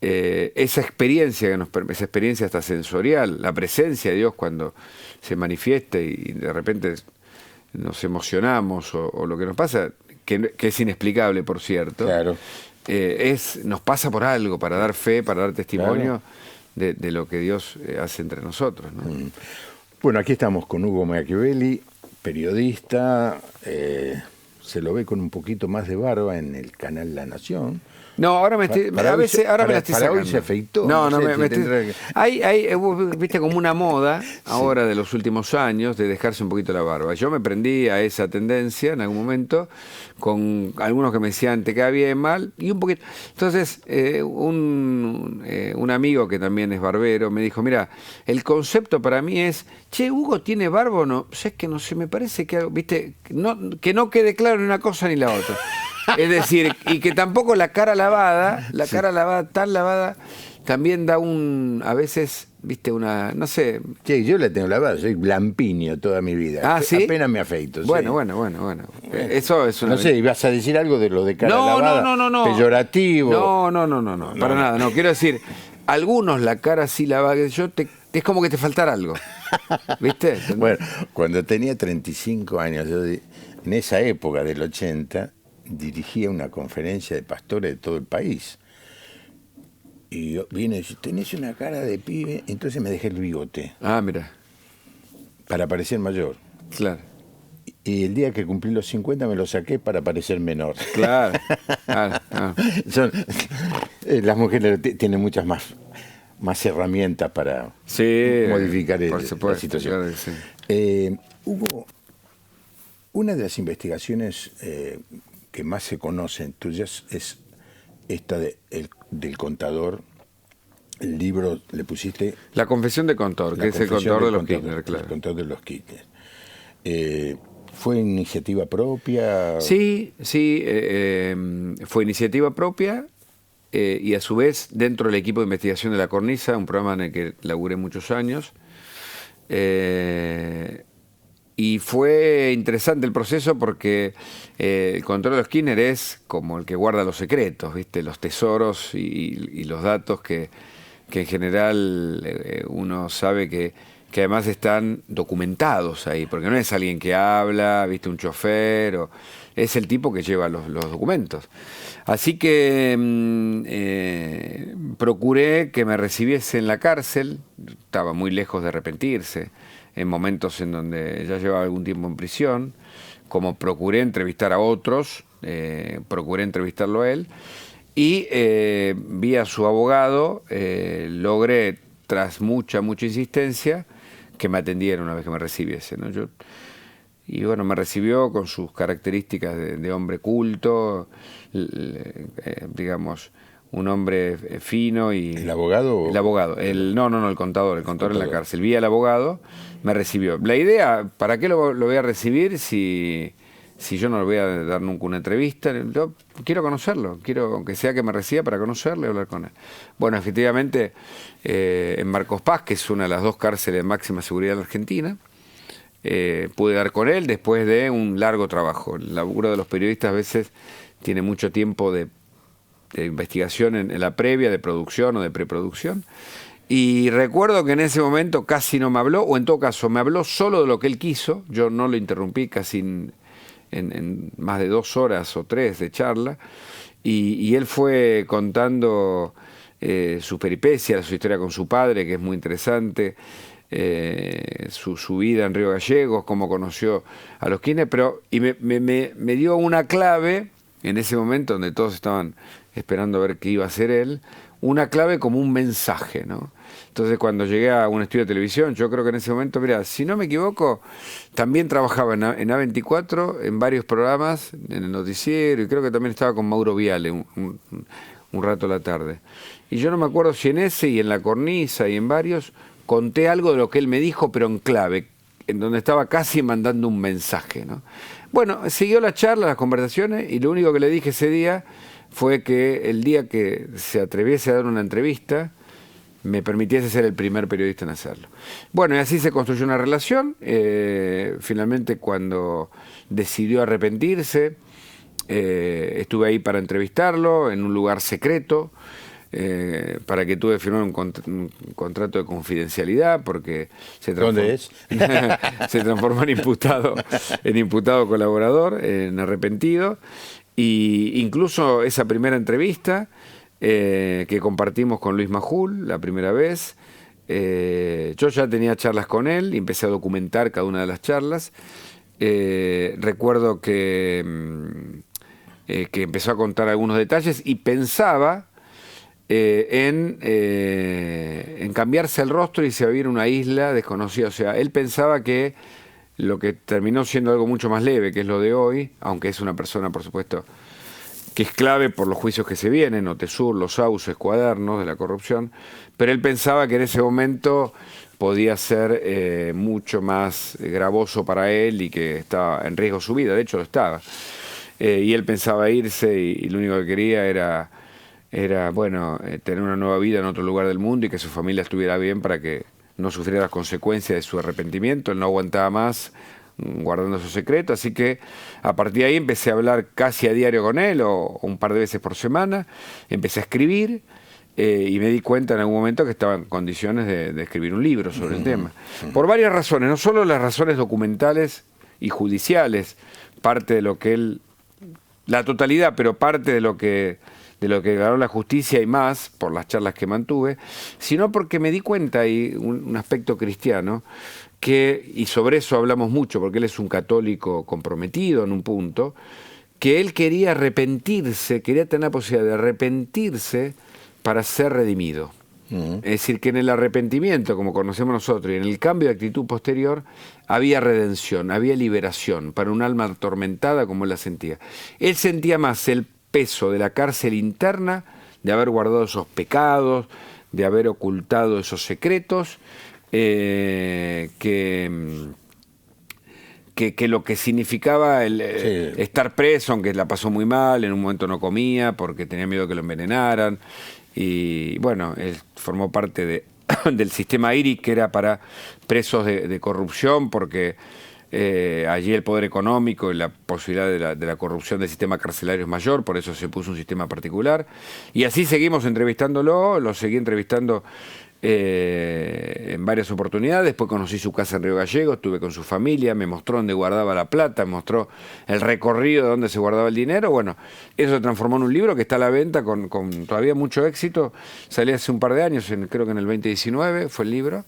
esa experiencia esa experiencia hasta sensorial, la presencia de Dios cuando se manifiesta y de repente nos emocionamos o lo que nos pasa, que es inexplicable, por cierto, Claro. Nos pasa por algo, para dar fe, para dar testimonio Claro. de lo que Dios hace entre nosotros, ¿no? Bueno, aquí estamos con Hugo Machiavelli, periodista, se lo ve con un poquito más de barba en el canal La Nación. No, ahora me estoy, a veces, ahora me la estoy para sacando. hoy se afeitó. No, sé me si estoy... tendrá que- Hay, viste, como una moda ahora de los últimos años de dejarse un poquito la barba. Yo me prendí a esa tendencia en algún momento con algunos que me decían te queda bien, mal, y un poquito. Entonces, un amigo que también es barbero me dijo, mira, el concepto para mí es, che, ¿Hugo tiene barba o no? O sea, es que no sé, me parece que, viste, que no quede claro ni una cosa ni la otra. Es decir, y que tampoco la cara lavada, tan lavada, también da a veces, viste, no sé. Che, yo la tengo lavada, soy lampiño toda mi vida. Ah, ¿sí? Apenas me afeito. Sí. Bueno. Eso es una... No sé, ¿ibas a decir algo de lo de cara No, lavada? no. Peyorativo. No, para nada, no. Quiero decir, algunos la cara así lavada, es como que te faltara algo. ¿Viste? Bueno, cuando tenía 35 años, en esa época del 80, dirigía una conferencia de pastores de todo el país. Y yo vine y dije, tenés una cara de pibe, entonces me dejé el bigote Ah, mira, para parecer mayor. claro. Y el día que cumplí los 50 me lo saqué para parecer menor. Claro. Las mujeres tienen muchas más herramientas para modificar por la supuesto, situación. claro que sí. Hugo, una de las investigaciones que más se conocen tuyas es esta del contador. El libro le pusiste... La confesión de Contor, que es el contador de los Kirchner, claro. El contador de los Kirchner. ¿Fue iniciativa propia? Sí, fue iniciativa propia y a su vez dentro del equipo de investigación de La Cornisa, un programa en el que laburé muchos años. Y fue interesante el proceso porque el contador de los Kirchner es como el que guarda los secretos, ¿viste? Los tesoros y los datos que en general uno sabe que además están documentados ahí, porque no es alguien que habla, viste, un chofer, es el tipo que lleva los documentos. Así que procuré que me recibiese en la cárcel, estaba muy lejos de arrepentirse, en momentos en donde ya llevaba algún tiempo en prisión, como procuré entrevistar a otros, procuré entrevistarlo a él, y vía su abogado logré, tras mucha insistencia, que me atendiera una vez que me recibiese, ¿no? Y bueno, me recibió con sus características de hombre culto, digamos, un hombre fino y... ¿El abogado? El abogado. No, el contador en la cárcel. Vi al abogado, me recibió. La idea, ¿para qué lo voy a recibir si yo no le voy a dar nunca una entrevista? Yo quiero conocerlo, quiero, aunque sea que me reciba para conocerle y hablar con él. Bueno, efectivamente, en Marcos Paz, que es una de las 2 cárceles de máxima seguridad de Argentina, pude dar con él después de un largo trabajo. El laburo de los periodistas a veces tiene mucho tiempo de investigación en la previa, de producción o de preproducción. Y recuerdo que en ese momento casi no me habló, o en todo caso me habló solo de lo que él quiso. Yo no lo interrumpí casi en más de 2 horas o 3 de charla. Y él fue contando su peripecia, su historia con su padre, que es muy interesante. Su vida en Río Gallegos, cómo conoció a los Kirchner, y me dio una clave en ese momento donde todos estaban esperando a ver qué iba a hacer él, una clave como un mensaje, ¿no? Entonces cuando llegué a un estudio de televisión, yo creo que en ese momento, mira, si no me equivoco, también trabajaba en A24, en varios programas, en el noticiero, y creo que también estaba con Mauro Viale un rato a la tarde. Y yo no me acuerdo si en ese y en La Cornisa y en varios conté algo de lo que él me dijo, pero en clave, en donde estaba casi mandando un mensaje, ¿no? Bueno, siguió la charla, las conversaciones, y lo único que le dije ese día fue que el día que se atreviese a dar una entrevista, me permitiese ser el primer periodista en hacerlo. Bueno, y así se construyó una relación. Finalmente, cuando decidió arrepentirse, estuve ahí para entrevistarlo, en un lugar secreto, para que tuve que firmar un contrato de confidencialidad porque ¿Dónde es? se transformó en imputado colaborador, en arrepentido. Y incluso esa primera entrevista que compartimos con Luis Majul la primera vez, yo ya tenía charlas con él y empecé a documentar cada una de las charlas. Recuerdo que empezó a contar algunos detalles y pensaba en cambiarse el rostro y irse a vivir a una isla desconocida. O sea, él pensaba que lo que terminó siendo algo mucho más leve, que es lo de hoy, aunque es una persona, por supuesto, que es clave por los juicios que se vienen, Otesur, Los Sauces, Cuadernos de la corrupción, pero él pensaba que en ese momento podía ser mucho más gravoso para él y que estaba en riesgo su vida, de hecho lo estaba. Y él pensaba irse y lo único que quería era bueno, tener una nueva vida en otro lugar del mundo y que su familia estuviera bien para que no sufriera las consecuencias de su arrepentimiento. Él no aguantaba más guardando su secreto, así que a partir de ahí empecé a hablar casi a diario con él o un par de veces por semana, empecé a escribir y me di cuenta en algún momento que estaba en condiciones de escribir un libro sobre el tema. Por varias razones, no solo las razones documentales y judiciales, parte de lo que él, la totalidad, pero parte de lo que ganó la justicia y más, por las charlas que mantuve, sino porque me di cuenta, y un aspecto cristiano, y sobre eso hablamos mucho, porque él es un católico comprometido en un punto, que él quería arrepentirse, quería tener la posibilidad de arrepentirse para ser redimido. Es decir, que en el arrepentimiento, como conocemos nosotros, y en el cambio de actitud posterior, había redención, había liberación para un alma atormentada como él la sentía. Él sentía más el peso de la cárcel interna, de haber guardado esos pecados, de haber ocultado esos secretos, que lo que significaba estar preso, aunque la pasó muy mal, en un momento no comía porque tenía miedo que lo envenenaran. Y bueno, él formó parte del sistema IRI, que era para presos de corrupción, porque allí el poder económico y la posibilidad de la corrupción del sistema carcelario es mayor, por eso se puso un sistema particular. Y así seguimos entrevistándolo, lo seguí entrevistando en varias oportunidades. Después conocí su casa en Río Gallegos, estuve con su familia, me mostró dónde guardaba la plata, me mostró el recorrido de dónde se guardaba el dinero. Bueno, eso se transformó en un libro que está a la venta con todavía mucho éxito. Salió hace un par de años, creo que en el 2019 fue el libro.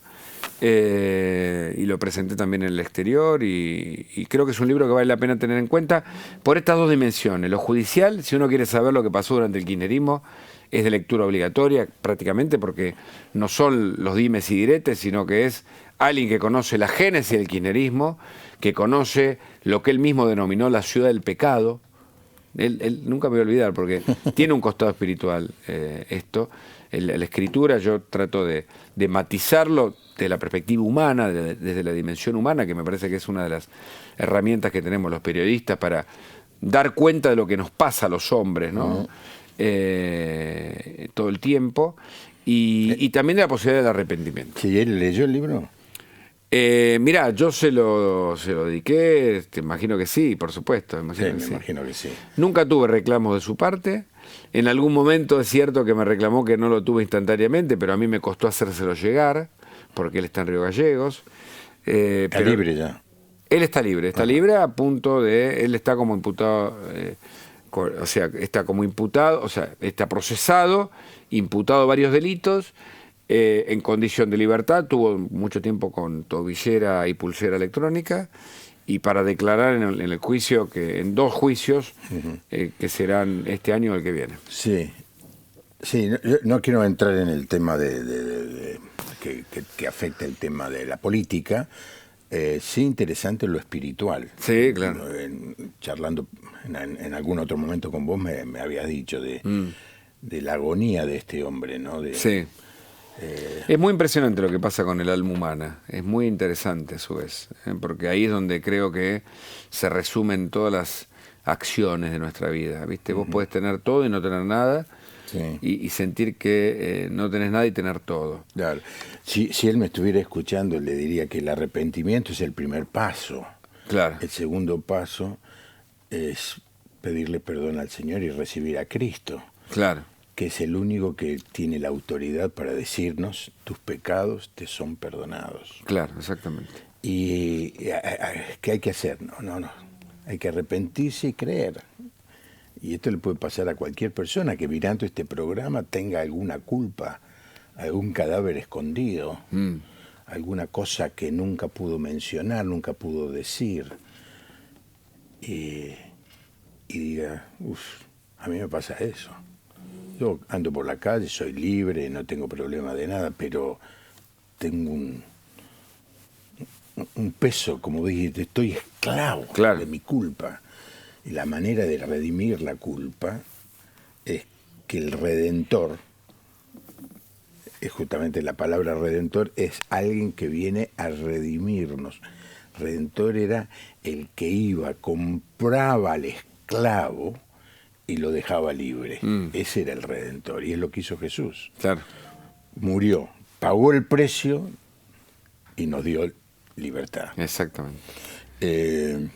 Y lo presenté también en el exterior y creo que es un libro que vale la pena tener en cuenta por estas dos dimensiones. Lo judicial, si uno quiere saber lo que pasó durante el kirchnerismo, es de lectura obligatoria prácticamente, porque no son los dimes y diretes, sino que es alguien que conoce la génesis del kirchnerismo, que conoce lo que él mismo denominó la ciudad del pecado. Él nunca me voy a olvidar, porque tiene un costado espiritual esto. La escritura yo trato de matizarlo de la perspectiva humana, desde la dimensión humana, que me parece que es una de las herramientas que tenemos los periodistas para dar cuenta de lo que nos pasa a los hombres, ¿no? Todo el tiempo, y también de la posibilidad del arrepentimiento. ¿Sí, él leyó el libro? Mirá, yo se lo dediqué, te imagino que sí, por supuesto. Imagino que sí. Nunca tuve reclamos de su parte. En algún momento es cierto que me reclamó que no lo tuve instantáneamente, pero a mí me costó hacérselo llegar, porque él está en Río Gallegos. Está libre ya. Él está libre a punto de... Él está como imputado, o sea, está como imputado, o sea, está procesado, imputado varios delitos, en condición de libertad, tuvo mucho tiempo con tobillera y pulsera electrónica, y para declarar en el juicio, en dos juicios, que serán este año o el que viene. Sí, yo no quiero entrar en el tema que afecta el tema de la política. Sí, interesante lo espiritual. Sí, claro. Charlando en algún otro momento con vos me habías dicho de la agonía de este hombre, ¿no? Sí. Es muy impresionante lo que pasa con el alma humana, es muy interesante a su vez, porque ahí es donde creo que se resumen todas las acciones de nuestra vida, ¿viste? Vos podés tener todo y no tener nada, sí. y sentir que no tenés nada y tener todo. Claro. Si él me estuviera escuchando, le diría que el arrepentimiento es el primer paso. Claro. El segundo paso es pedirle perdón al Señor y recibir a Cristo. Claro. que es el único que tiene la autoridad para decirnos tus pecados te son perdonados. Claro, exactamente. Y ¿qué hay que hacer? No. Hay que arrepentirse y creer. Y esto le puede pasar a cualquier persona que mirando este programa tenga alguna culpa, algún cadáver escondido, alguna cosa que nunca pudo mencionar, nunca pudo decir. Y diga, a mí me pasa eso. Yo ando por la calle, soy libre, no tengo problema de nada, pero tengo un peso, como dijiste, estoy esclavo de mi culpa. Y la manera de redimir la culpa es que el Redentor, es justamente la palabra Redentor, es alguien que viene a redimirnos. Redentor era el que iba, compraba al esclavo y lo dejaba libre. Ese era el Redentor, y es lo que hizo Jesús. Claro. Murió, pagó el precio y nos dio libertad. Exactamente. El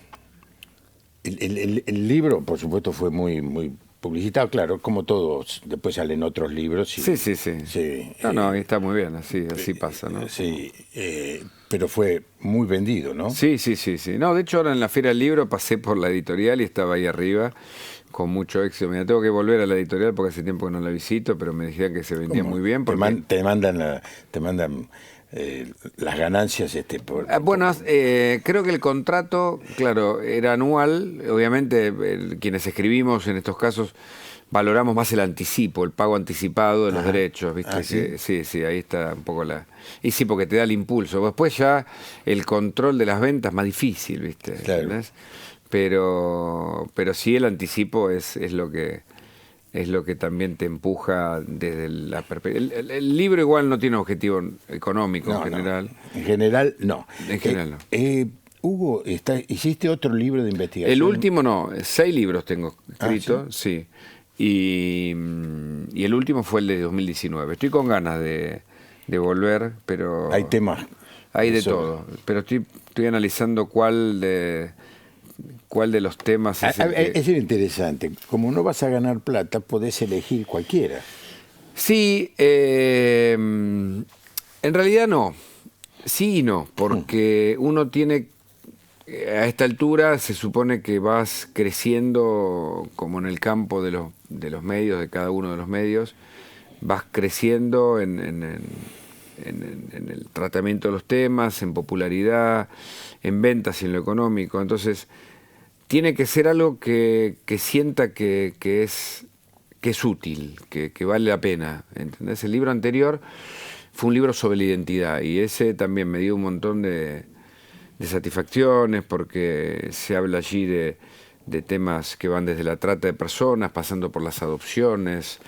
libro, por supuesto, fue muy publicitado, claro, como todos. Después salen otros libros. Y, sí. No, está muy bien, así pasa, ¿no? Sí, pero fue muy vendido, ¿no? Sí. No, de hecho, ahora en la Feria del Libro pasé por la editorial y estaba ahí arriba con mucho éxito. Mira, tengo que volver a la editorial porque hace tiempo que no la visito, pero me decían que se vendía muy bien. Porque... Te mandan las ganancias Bueno, creo que el contrato, claro, era anual. Obviamente, quienes escribimos en estos casos valoramos más el anticipo, el pago anticipado de los derechos, ¿viste? Sí, ahí está un poco la... Y sí, porque te da el impulso. Después ya el control de las ventas es más difícil, ¿viste? Claro. ¿Entendés? Pero sí, el anticipo es lo que también te empuja desde la perspectiva. El libro igual no tiene objetivo económico en general. En general, no. En general, no. Hugo, ¿hiciste otro libro de investigación? El último no, 6 libros tengo escritos, sí. Y el último fue el de 2019. Estoy con ganas de volver, pero... Hay temas. Hay de todo, pero estoy analizando cuál de los temas es interesante. Como no vas a ganar plata, podés elegir cualquiera. Sí, en realidad no. Sí y no, porque uno tiene... A esta altura se supone que vas creciendo como en el campo de los medios, de cada uno de los medios, vas creciendo en el tratamiento de los temas, en popularidad, en ventas y en lo económico. Entonces, tiene que ser algo que sienta que es útil, que vale la pena. ¿Entendés? El libro anterior fue un libro sobre la identidad y ese también me dio un montón de satisfacciones porque se habla allí de temas que van desde la trata de personas, pasando por las adopciones,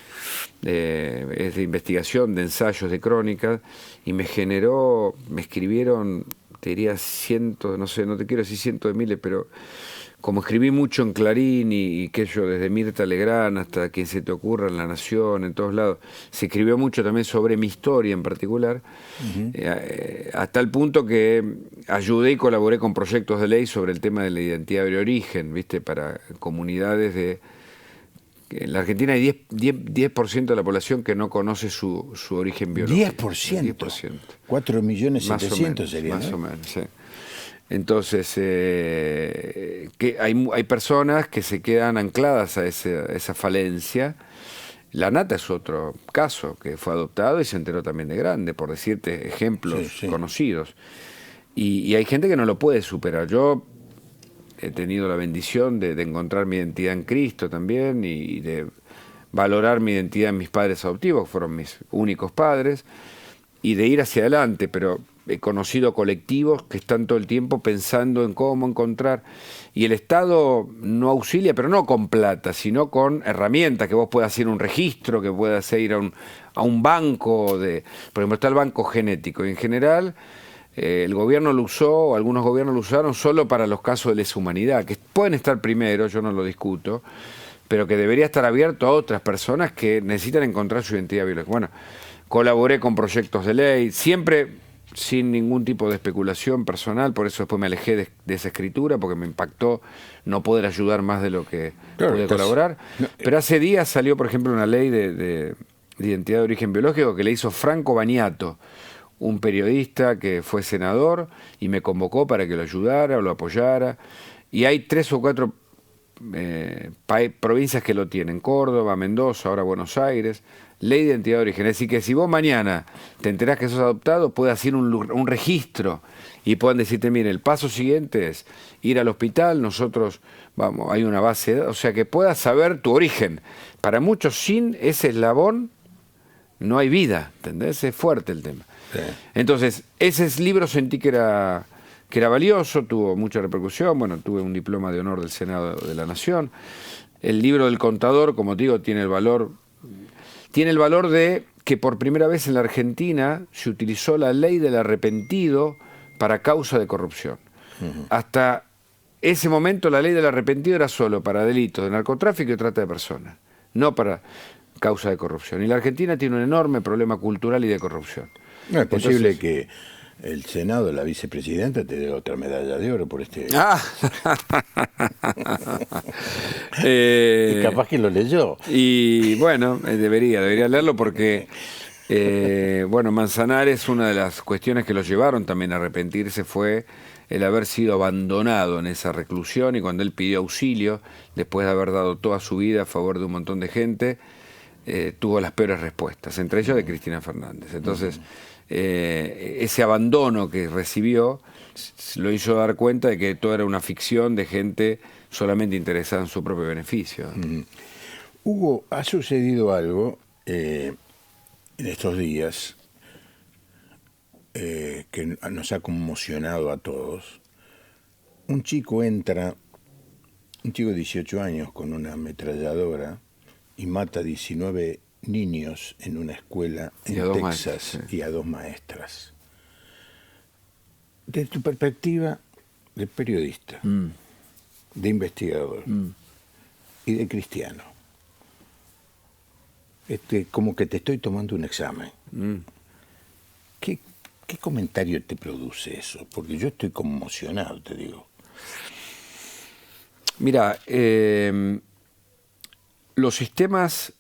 es de investigación, de ensayos, de crónicas, y me escribieron, te diría cientos, no sé, no te quiero decir cientos de miles, pero como escribí mucho en Clarín y que yo, desde Mirta Legrand hasta Quien se te ocurra en La Nación, en todos lados, se escribió mucho también sobre mi historia en particular, a tal punto que ayudé y colaboré con proyectos de ley sobre el tema de la identidad de origen, ¿viste? Para comunidades de... En la Argentina hay 10% de la población que no conoce su origen biológico. 10%. 10%. 4.700.000 sería, más o menos, sí. Entonces, que hay personas que se quedan ancladas a esa falencia. La Nata es otro caso, que fue adoptado y se enteró también de grande, por decirte ejemplos conocidos. Y hay gente que no lo puede superar. Yo he tenido la bendición de encontrar mi identidad en Cristo también y de valorar mi identidad en mis padres adoptivos, que fueron mis únicos padres, y de ir hacia adelante, pero... He conocido colectivos que están todo el tiempo pensando en cómo encontrar, y el Estado no auxilia, pero no con plata, sino con herramientas, que vos puedas ir a un registro, que puedas ir a un banco, por ejemplo está el banco genético, y en general el gobierno lo usó, o algunos gobiernos lo usaron solo para los casos de lesa humanidad, que pueden estar primero, yo no lo discuto, pero que debería estar abierto a otras personas que necesitan encontrar su identidad biológica. Bueno, colaboré con proyectos de ley, siempre sin ningún tipo de especulación personal, por eso después me alejé de esa escritura, porque me impactó no poder ayudar más de lo que pude colaborar. Pero hace días salió, por ejemplo, una ley de identidad de origen biológico que le hizo Franco Bagnato, un periodista que fue senador y me convocó para que lo ayudara o lo apoyara. Y hay 3 o 4 provincias que lo tienen: Córdoba, Mendoza, ahora Buenos Aires. Ley de identidad de origen. Es decir, que si vos mañana te enterás que sos adoptado, puedes hacer un registro y puedan decirte, mire, el paso siguiente es ir al hospital, nosotros, vamos, hay una base de datos, o sea, que puedas saber tu origen. Para muchos, sin ese eslabón, no hay vida, ¿entendés? Es fuerte el tema. Sí. Entonces, ese libro sentí que era valioso, tuvo mucha repercusión. Bueno, tuve un diploma de honor del Senado de la Nación. El libro del contador, como te digo, tiene el valor de que por primera vez en la Argentina se utilizó la ley del arrepentido para causa de corrupción. Hasta ese momento la ley del arrepentido era solo para delitos de narcotráfico y trata de personas, no para causa de corrupción. Y la Argentina tiene un enorme problema cultural y de corrupción. No es posible que el Senado, la vicepresidenta, te dé otra medalla de oro por este... Y capaz que lo leyó. Y bueno, debería leerlo porque, bueno, Manzanares, una de las cuestiones que lo llevaron también a arrepentirse fue el haber sido abandonado en esa reclusión, y cuando él pidió auxilio, después de haber dado toda su vida a favor de un montón de gente, tuvo las peores respuestas, entre ellos de Cristina Fernández. Entonces, ese abandono que recibió lo hizo dar cuenta de que todo era una ficción de gente solamente interesada en su propio beneficio. Hugo, ha sucedido algo en estos días que nos ha conmocionado a todos. Un chico de 18 años con una ametralladora y mata a 19 niños en una escuela en Texas y a 2 maestras. Desde tu perspectiva de periodista, de investigador y de cristiano, como que te estoy tomando un examen. ¿Qué comentario te produce eso? Porque yo estoy conmocionado, te digo. Mira, los sistemas,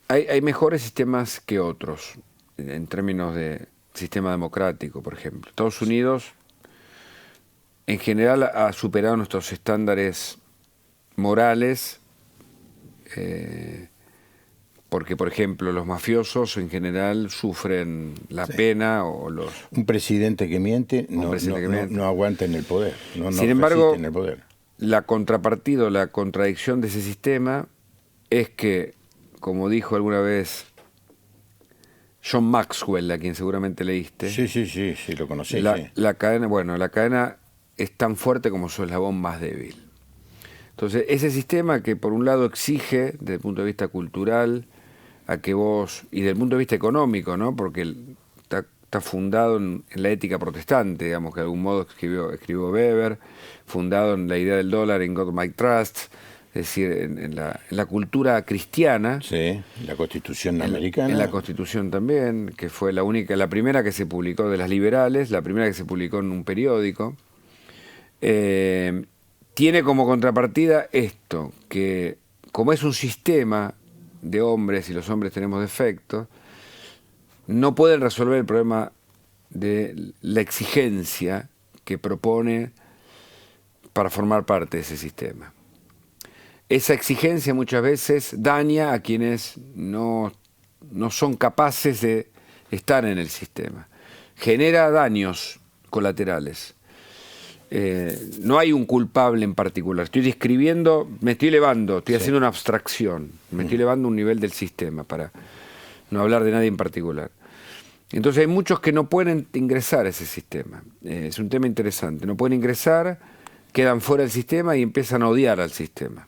hay mejores sistemas que otros, en términos de sistema democrático, por ejemplo. Estados Unidos, en general, ha superado nuestros estándares morales, porque, por ejemplo, los mafiosos en general sufren la pena o los... Un presidente que miente no aguanta en el poder, Sin embargo, en el poder. La contrapartida, la contradicción de ese sistema es que, como dijo alguna vez John Maxwell, a quien seguramente leíste... Sí, lo conocí. La cadena es tan fuerte como su eslabón más débil. Entonces, ese sistema que por un lado exige, desde el punto de vista cultural, a que vos, y desde el punto de vista económico, ¿no? Porque está fundado en la ética protestante, digamos, que de algún modo escribió Weber, fundado en la idea del dólar, en God Might Trust, es decir, en la cultura cristiana. Sí, la Constitución americana. En la Constitución también, que fue la primera que se publicó de las liberales, la primera que se publicó en un periódico. Tiene como contrapartida esto, que como es un sistema de hombres y los hombres tenemos defectos, no pueden resolver el problema de la exigencia que propone para formar parte de ese sistema. Esa exigencia muchas veces daña a quienes no son capaces de estar en el sistema. Genera daños colaterales. No hay un culpable en particular. Estoy describiendo, me estoy elevando, estoy haciendo una abstracción, me estoy elevando a un nivel del sistema para no hablar de nadie en particular. Entonces hay muchos que no pueden ingresar a ese sistema. Es un tema interesante. No pueden ingresar, quedan fuera del sistema y empiezan a odiar al sistema.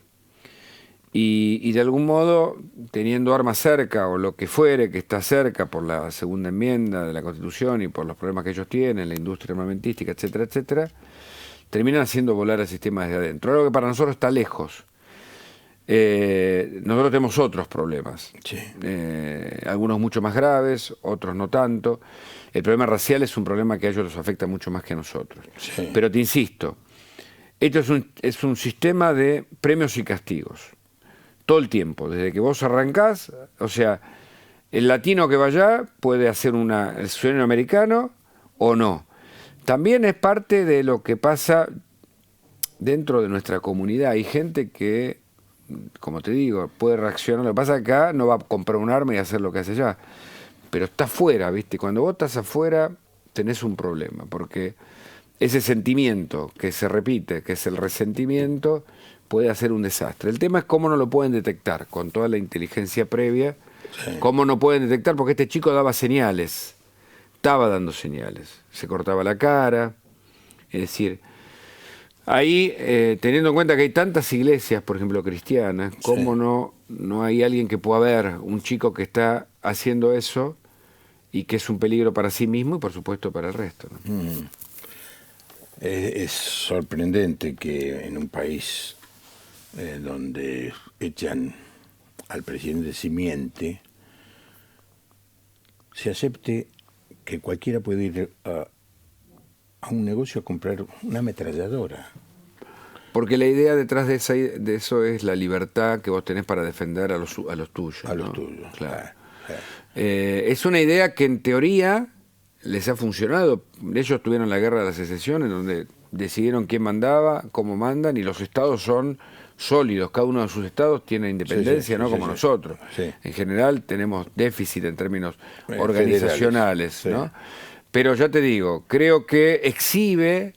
Y de algún modo, teniendo armas cerca o lo que fuere que está cerca por la segunda enmienda de la Constitución y por los problemas que ellos tienen, la industria armamentística, etcétera, etcétera, terminan haciendo volar el sistema desde adentro. Algo que para nosotros está lejos. nosotros tenemos otros problemas. Sí. Algunos mucho más graves, otros no tanto. El problema racial es un problema que a ellos los afecta mucho más que a nosotros. Sí. Pero te insisto, esto es un sistema de premios y castigos. Todo el tiempo, desde que vos arrancás, o sea, el latino que va allá puede hacer el sueño americano o no. También es parte de lo que pasa dentro de nuestra comunidad. Hay gente que, como te digo, puede reaccionar. Lo que pasa acá no va a comprar un arma y hacer lo que hace allá. Pero está afuera, ¿viste? Cuando vos estás afuera tenés un problema, porque ese sentimiento que se repite, que es el resentimiento, puede hacer un desastre. El tema es cómo no lo pueden detectar con toda la inteligencia previa. Sí. Cómo no pueden detectar, porque este chico daba señales, estaba dando señales, se cortaba la cara, es decir, ahí teniendo en cuenta que hay tantas iglesias, por ejemplo cristianas, cómo Sí. no hay alguien que pueda ver un chico que está haciendo eso y que es un peligro para sí mismo y por supuesto para el resto, ¿no? Es sorprendente que en un país donde echan al presidente simiente, se acepte que cualquiera puede ir a un negocio a comprar una ametralladora. Porque la idea detrás de eso es la libertad que vos tenés para defender a los tuyos. A los ¿no? tuyos. Claro. Claro. Es una idea que en teoría les ha funcionado. Ellos tuvieron la guerra de la secesión, en donde decidieron quién mandaba, cómo mandan, y los estados son sólidos. Cada uno de sus estados tiene independencia, Sí, ¿no? sí, Como sí. nosotros. Sí. En general tenemos déficit en términos organizacionales, federales, ¿no? Pero ya te digo, creo que exhibe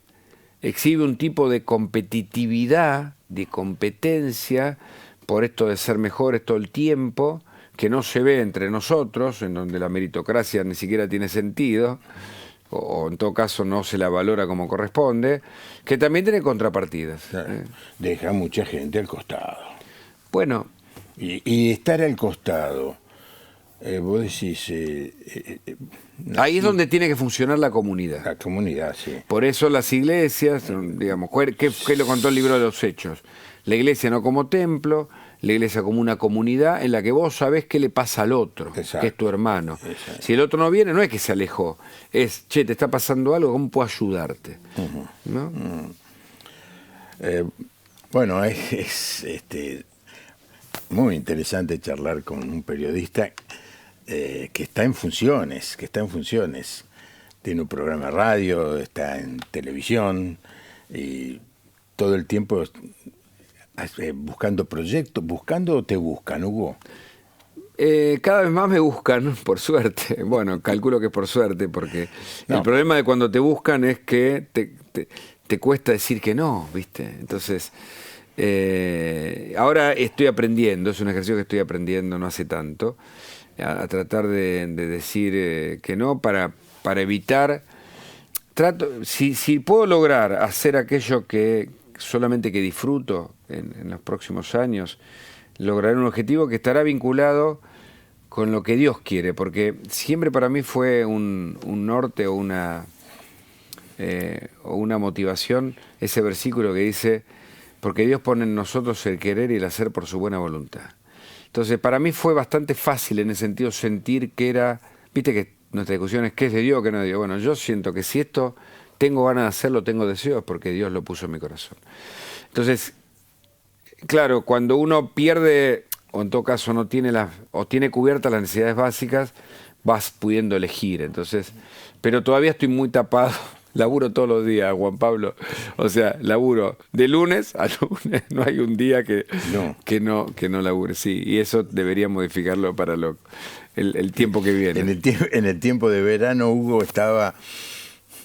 un tipo de competitividad, de competencia, por esto de ser mejores todo el tiempo, que no se ve entre nosotros, en donde la meritocracia ni siquiera tiene sentido, o en todo caso no se la valora como corresponde, que también tiene contrapartidas. Claro. Deja mucha gente al costado. Bueno, Y estar al costado, vos decís, ahí es donde tiene que funcionar la comunidad. la comunidad, sí. Por eso las iglesias, digamos, ¿qué lo contó el libro de los Hechos? La iglesia no como templo, la iglesia como una comunidad en la que vos sabés qué le pasa al otro, Exacto. que es tu hermano. Exacto. Si el otro no viene, no es que se alejó, es, che, te está pasando algo, ¿cómo puedo ayudarte? ¿No? Bueno, es muy interesante charlar con un periodista que está en funciones, Tiene un programa de radio, está en televisión y todo el tiempo buscando proyectos. ¿Buscando o te buscan, Hugo? Cada vez más me buscan, por suerte. Bueno, calculo que es por suerte, porque No. el problema de cuando te buscan es que te cuesta decir que no, ¿viste? Entonces, ahora estoy aprendiendo, es un ejercicio que estoy aprendiendo no hace tanto, a tratar de decir que no para evitar... Si puedo lograr hacer aquello que solamente que disfruto en los próximos años, lograré un objetivo que estará vinculado con lo que Dios quiere, porque siempre para mí fue un norte o una motivación ese versículo que dice, porque Dios pone en nosotros el querer y el hacer por su buena voluntad. Entonces para mí fue bastante fácil en ese sentido sentir que era, viste que nuestra discusión es qué es de Dios, qué no es de Dios. Bueno, yo siento que si esto tengo ganas de hacerlo, tengo deseos, porque Dios lo puso en mi corazón. Entonces, claro, cuando uno pierde, o en todo caso no tiene tiene cubiertas las necesidades básicas, vas pudiendo elegir. Entonces, pero todavía estoy muy tapado. Laburo todos los días, Juan Pablo. O sea, laburo de lunes a lunes. No hay un día que no labure. Sí, y eso debería modificarlo para el tiempo que viene. En el tiempo de verano, Hugo estaba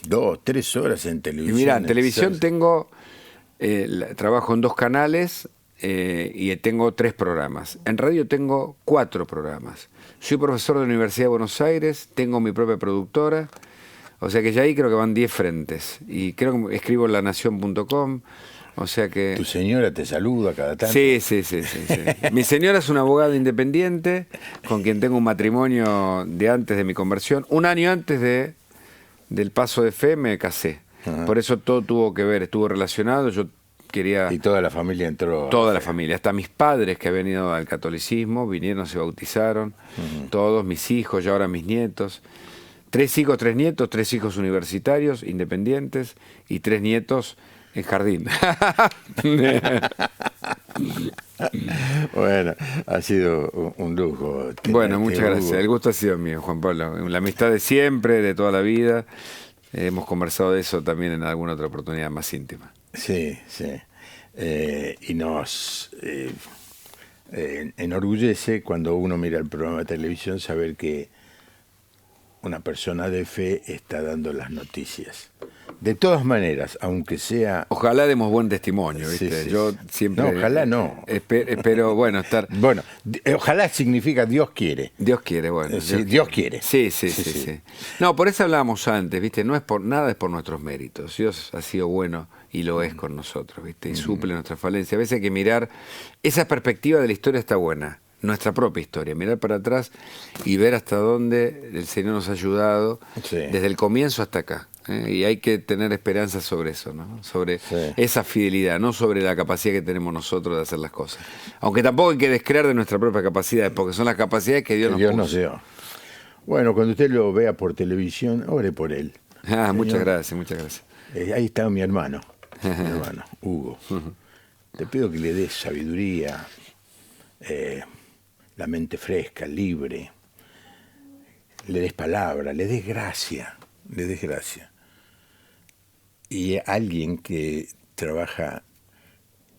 2, 3 horas en televisión. Y mira, en televisión tengo, trabajo en 2 canales y tengo 3 programas. En radio tengo 4 programas. Soy profesor de la Universidad de Buenos Aires, tengo mi propia productora, o sea que ya ahí creo que van 10 frentes. Y creo que escribo en lanación.com, o sea que... ¿Tu señora te saluda cada tanto? Sí. Mi señora es una abogada independiente con quien tengo un matrimonio de antes de mi conversión. Un año antes del paso de fe me casé. Ajá. Por eso todo tuvo que ver, estuvo relacionado. Yo quería... Y toda la familia entró. Toda la familia, hasta mis padres que habían ido al catolicismo, vinieron, se bautizaron, todos, mis hijos y ahora mis nietos. 3 hijos, 3 nietos, 3 hijos universitarios, independientes, y 3 nietos en jardín. Bueno, ha sido un lujo. Bueno, muchas gracias. Hugo. El gusto ha sido mío, Juan Pablo. La amistad de siempre, de toda la vida. Hemos conversado de eso también en alguna otra oportunidad más íntima. Sí, sí. Y nos enorgullece cuando uno mira el programa de televisión saber que una persona de fe está dando las noticias. De todas maneras, aunque sea... Ojalá demos buen testimonio, Sí, ¿viste? sí, Yo sí. siempre... No, ojalá no. Espero, bueno, estar... Bueno, ojalá significa Dios quiere. Dios quiere, bueno. Sí, Dios quiere. Sí. No, por eso hablábamos antes, ¿viste? No es por nada, es por nuestros méritos. Dios ha sido bueno y lo es con nosotros, ¿viste? Y suple nuestra falencia. A veces hay que mirar, esa perspectiva de la historia está buena, nuestra propia historia, mirar para atrás y ver hasta dónde el Señor nos ha ayudado, Sí. desde el comienzo hasta acá. Y hay que tener esperanza sobre eso, ¿no? Sobre esa fidelidad, no sobre la capacidad que tenemos nosotros de hacer las cosas. Aunque tampoco hay que descreer de nuestra propia capacidad, porque son las capacidades que Dios nos puso. nos dio. Bueno, cuando usted lo vea por televisión, ore por él. Muchas gracias, muchas gracias. Ahí está mi hermano, Hugo. Te pido que le des sabiduría, la mente fresca, libre, le des palabra, le des gracia. Y alguien que trabaja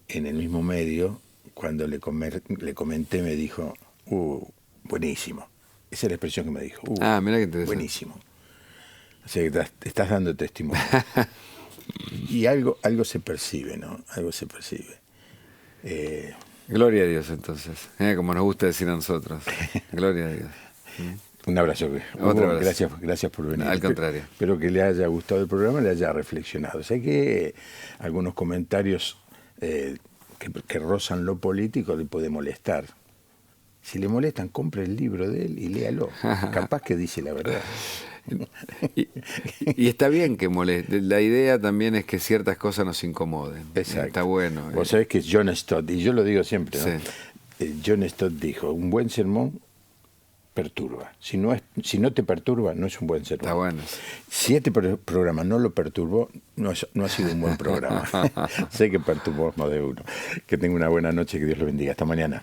en el mismo medio, cuando le comenté, me dijo, buenísimo. Esa es la expresión que me dijo. Mira qué interesante. Buenísimo. O sea, que estás dando testimonio. Y algo se percibe, ¿no? Algo se percibe. Gloria a Dios, entonces. Como nos gusta decir a nosotros. Gloria a Dios. Un abrazo. Otro abrazo. Gracias por venir. Al contrario. Espero que le haya gustado el programa, le haya reflexionado. Sé que algunos comentarios que rozan lo político le puede molestar. Si le molestan, compre el libro de él y léalo. Capaz que dice la verdad. Y está bien que moleste. La idea también es que ciertas cosas nos incomoden. Exacto. Está bueno. Vos sabés que es John Stott, y yo lo digo siempre, ¿no? Sí. John Stott dijo, un buen sermón perturba. Si no te perturba, no es un buen sermón. Está bueno. Si este programa no lo perturbó, no ha sido un buen programa. Sé que perturbó más de uno. Que tenga una buena noche, que Dios lo bendiga. Hasta mañana.